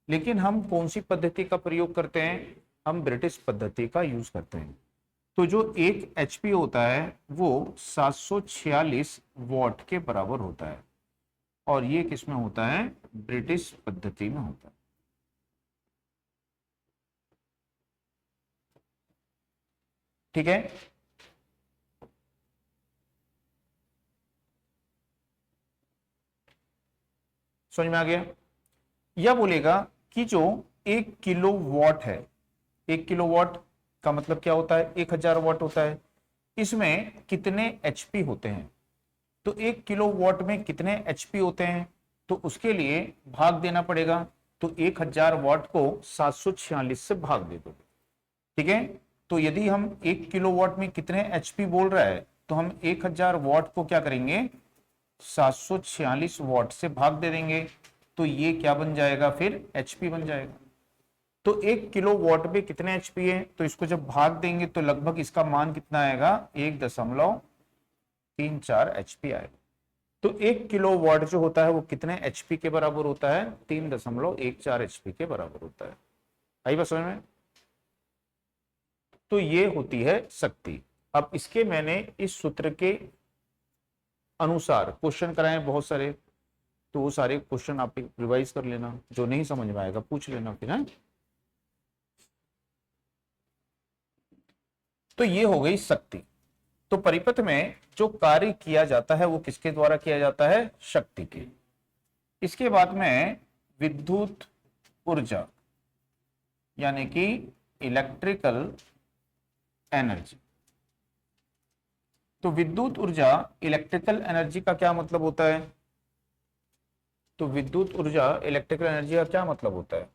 लेकिन हम कौन सी पद्धति का प्रयोग करते हैं? हम ब्रिटिश पद्धति का यूज करते हैं। तो जो एक एचपी होता है वो 746 वॉट के बराबर होता है, और ये किसमें होता है? ब्रिटिश पद्धति में होता है। ठीक है, समझ में आ गया? यह बोलेगा कि जो 1 किलोवाट है, 1 किलोवाट का मतलब क्या होता है? 1000 वाट होता है। इसमें कितने एचपी होते हैं? तो 1 किलोवाट में कितने एचपी होते हैं? तो उसके लिए भाग देना पड़ेगा। तो 1000 वाट को 746 से भाग दे दो। ठीक है, तो यदि हम 1 किलोवाट में कितने एचपी बोल रहा है, तो हम 1000 वाट को क्या करेंगे? 746 वाट से भाग दे देंगे। तो ये क्या बन जाएगा? फिर एचपी बन जाएगा। तो 1 किलोवाट में कितने एचपी है? तो इसको जब भाग देंगे तो लगभग इसका मान कितना आएगा? 1.34 एचपी आएगा। तो 1 किलोवाट जो होता है वो कितने एचपी के बराबर होता है? 3.14 एचपी के बराबर होता है। आई बात समझ में? तो ये होती है शक्ति। अब इसके मैंने इस सूत्र के अनुसार क्वेश्चन कराए बहुत सारे, तो वो सारे क्वेश्चन आप रिवाइज कर लेना, जो नहीं समझ में आएगा पूछ लेना फिर। है, तो ये हो गई शक्ति। तो परिपथ में जो कार्य किया जाता है वो किसके द्वारा किया जाता है? शक्ति के। इसके बाद में विद्युत ऊर्जा यानी कि इलेक्ट्रिकल एनर्जी। तो विद्युत ऊर्जा, इलेक्ट्रिकल एनर्जी का क्या मतलब होता है? तो विद्युत ऊर्जा, इलेक्ट्रिकल एनर्जी का क्या मतलब होता है?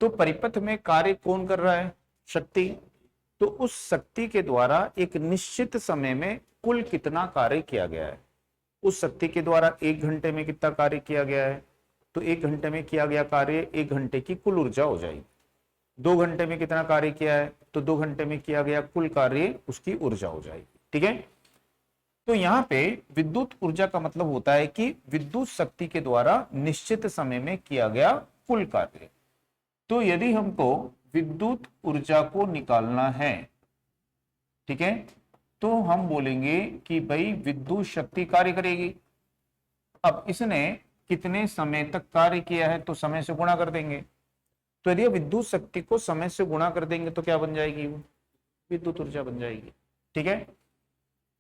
तो परिपथ में कार्य कौन कर रहा है? शक्ति। तो उस शक्ति के द्वारा एक निश्चित समय में कुल कितना कार्य किया गया है? उस शक्ति के द्वारा 1 घंटे में कितना कार्य किया गया है? तो 1 घंटे में किया गया कार्य 1 घंटे की कुल ऊर्जा हो जाएगी। 2 घंटे में कितना कार्य किया है? तो 2 घंटे में किया गया कुल कार्य उसकी ऊर्जा हो जाएगी। ठीक है, तो यहाँ पे विद्युत ऊर्जा का मतलब होता है कि विद्युत शक्ति के द्वारा निश्चित समय में किया गया कुल कार्य। तो यदि हमको विद्युत ऊर्जा को निकालना है, ठीक है, तो हम बोलेंगे कि भाई विद्युत शक्ति कार्य करेगी। अब इसने कितने समय तक कार्य किया है? तो समय से गुणा कर देंगे। तो यदि विद्युत शक्ति को समय से गुणा कर देंगे तो क्या बन जाएगी? विद्युत ऊर्जा बन जाएगी। ठीक है,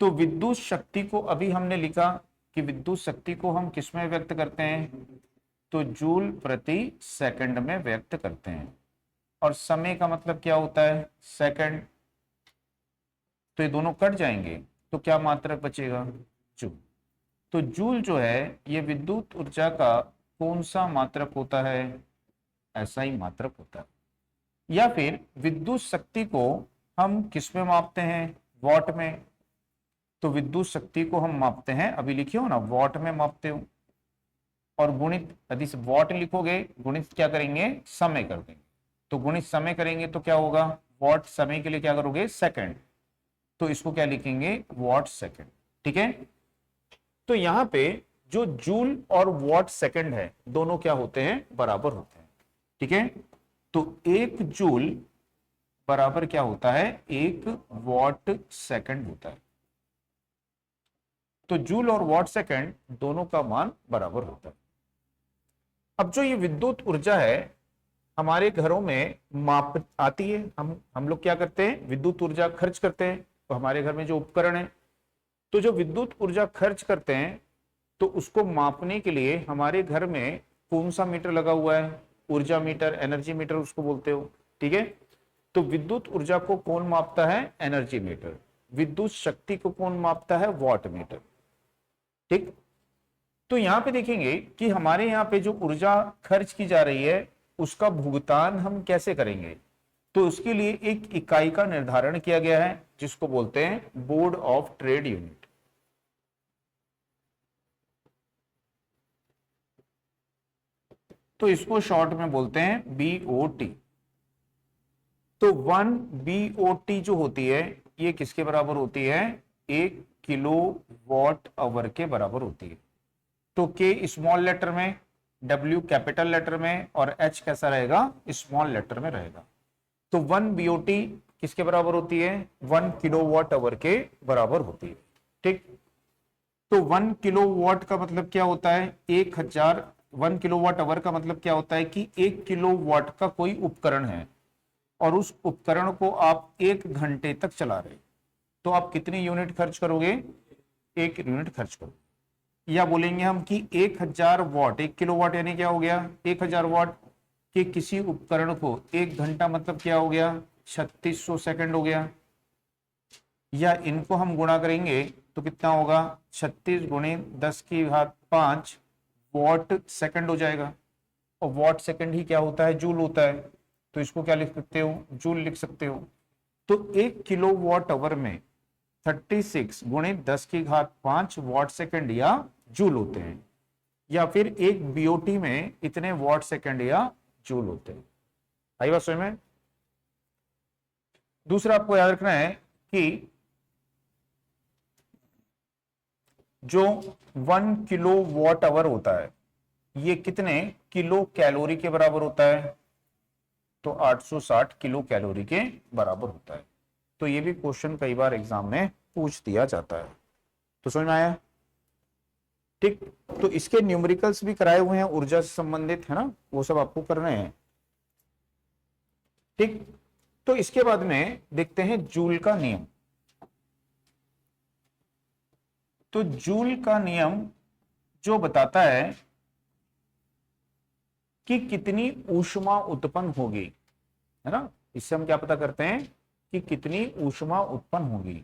तो विद्युत शक्ति को अभी हमने लिखा कि विद्युत शक्ति को हम किस में व्यक्त करते हैं? तो जूल प्रति सेकंड में व्यक्त करते हैं। और समय का मतलब क्या होता है? सेकंड। तो ये दोनों कट जाएंगे तो क्या मात्रक बचेगा? जूल। तो जूल जो है ये विद्युत ऊर्जा का कौन सा मात्रक होता है? ऐसा ही मात्रक होता है। या फिर विद्युत शक्ति को हम किस में मापते हैं? वॉट में। तो विद्युत शक्ति को हम मापते हैं, अभी लिखिए हो ना, वॉट में मापते हो। और गुणित, यदि वॉट लिखोगे गुणित क्या करेंगे? समय कर देंगे। तो गुणित समय करेंगे तो क्या होगा? वॉट समय के लिए क्या करोगे? सेकंड। तो इसको क्या लिखेंगे? What second. ठीक है, तो यहां पे जो जूल और वॉट सेकंड है दोनों क्या होते हैं? बराबर होते हैं। ठीक है, तो 1 जूल बराबर क्या होता है? 1 वॉट सेकंड होता है। तो जूल और वॉट सेकंड दोनों का मान बराबर होता है। अब जो ये विद्युत ऊर्जा है हमारे घरों में माप आती है, हम लोग क्या करते हैं, विद्युत ऊर्जा खर्च करते हैं। तो हमारे घर में जो उपकरण है, तो जो विद्युत ऊर्जा खर्च करते हैं, तो उसको मापने के लिए हमारे घर में कौन सा मीटर लगा हुआ है, ऊर्जा मीटर, एनर्जी मीटर उसको बोलते हो। ठीक है, तो विद्युत ऊर्जा को कौन मापता है, एनर्जी मीटर। विद्युत शक्ति को कौन मापता है, वॉट मीटर। ठीक, तो यहां पे देखेंगे कि हमारे यहाँ पे जो ऊर्जा खर्च की जा रही है उसका भुगतान हम कैसे करेंगे। तो उसके लिए एक इकाई का निर्धारण किया गया है जिसको बोलते हैं बोर्ड ऑफ ट्रेड यूनिट। तो इसको शॉर्ट में बोलते हैं बीओटी। तो 1 बीओटी जो होती है ये किसके बराबर होती है, 1 किलो वॉट आवर के बराबर होती है। तो के स्मॉल लेटर में, डब्ल्यू कैपिटल लेटर में और एच कैसा रहेगा, स्मॉल लेटर में रहेगा। तो 1 बीओटी किसके बराबर होती है, 1 किलोवाट आवर के बराबर होती है। ठीक, तो 1 किलोवाट का मतलब क्या होता है, 1000। 1 किलोवाट आवर का मतलब क्या होता है कि 1 किलोवाट का कोई उपकरण है और उस उपकरण को आप 1 घंटे तक चला रहे, तो आप कितनी यूनिट खर्च करोगे, 1 यूनिट खर्च करोगे। या बोलेंगे हम कि 1000 वॉट, 1 किलोवाट यानी क्या हो गया, 1000 वॉट के किसी उपकरण को 1 घंटा मतलब क्या हो गया, 3600 सेकंड हो गया। या इनको हम गुणा करेंगे तो कितना होगा, 36 गुणे 10 की घात 5 वॉट सेकंड हो जाएगा। और वॉट सेकंड ही क्या होता है, जूल होता है। तो इसको क्या लिख सकते हो, जूल लिख सकते हो। तो 1 किलो वॉट आवर में 36 गुणे 10 की घात 5 वॉट सेकंड या जूल होते हैं। या फिर एक बीओटी में इतने वॉट सेकंड या जूल होते हैं। आई बात समझ में। दूसरा आपको याद रखना है कि जो 1 किलो वॉट आवर होता है ये कितने किलो कैलोरी के बराबर होता है, तो 860 किलो कैलोरी के बराबर होता है। तो ये भी क्वेश्चन कई बार एग्जाम में पूछ दिया जाता है। तो समझ में आया। ठीक, तो इसके न्यूमेरिकल्स भी कराए हुए हैं, ऊर्जा से संबंधित है ना, वो सब आपको करने हैं। ठीक, तो इसके बाद में देखते हैं जूल का नियम। तो जूल का नियम जो बताता है कि कितनी ऊष्मा उत्पन्न होगी, है ना। इससे हम क्या पता करते हैं कि कितनी ऊष्मा उत्पन्न होगी।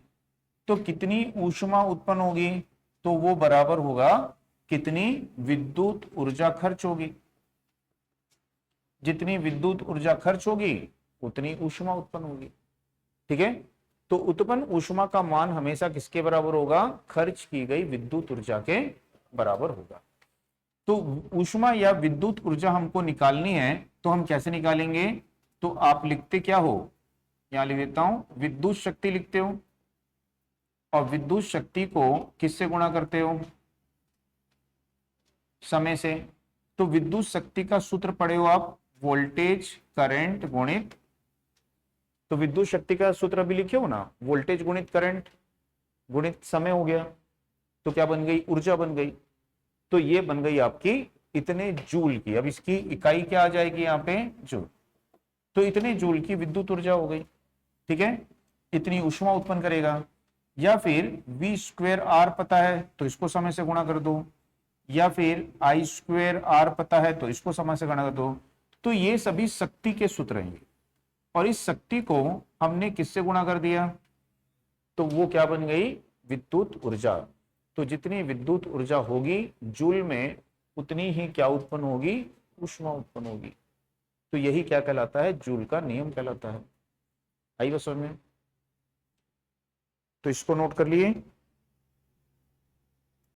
तो कितनी ऊष्मा उत्पन्न होगी, तो वो बराबर होगा कितनी विद्युत ऊर्जा खर्च होगी। जितनी विद्युत ऊर्जा खर्च होगी उतनी ऊष्मा उत्पन्न होगी। ठीक है, तो उत्पन्न ऊष्मा का मान हमेशा किसके बराबर होगा, खर्च की गई विद्युत ऊर्जा के बराबर होगा। तो ऊष्मा या विद्युत ऊर्जा हमको निकालनी है, तो हम कैसे निकालेंगे, तो आप लिखते क्या हो, यहां लिख देता हूं, विद्युत शक्ति लिखते हो और विद्युत शक्ति को किससे गुणा करते हो, समय से। तो विद्युत शक्ति का सूत्र पढ़े हो आप, वोल्टेज करंट गुणित, तो विद्युत शक्ति का सूत्र अभी लिखे हो ना, वोल्टेज गुणित करंट गुणित समय हो गया। तो क्या बन गई, ऊर्जा बन गई। तो ये बन गई आपकी इतने जूल की। अब इसकी इकाई क्या आ जाएगी यहाँ पे, जूल। तो इतने जूल की विद्युत ऊर्जा हो गई। ठीक है, इतनी ऊष्मा उत्पन्न करेगा। या फिर v स्क्वेयर आर पता है तो इसको समय से गुणा कर दो, या फिर आई स्क्वेयर आर पता है तो इसको समय से गुणा कर दो। तो ये सभी शक्ति के सूत्र हैं, और इस शक्ति को हमने किससे गुणा कर दिया, तो वो क्या बन गई, विद्युत ऊर्जा। तो जितनी विद्युत ऊर्जा होगी जूल में उतनी ही क्या उत्पन्न होगी, ऊष्मा उत्पन्न होगी। तो यही क्या कहलाता है, जूल का नियम कहलाता है। आई बस समझ में। तो इसको नोट कर लिए।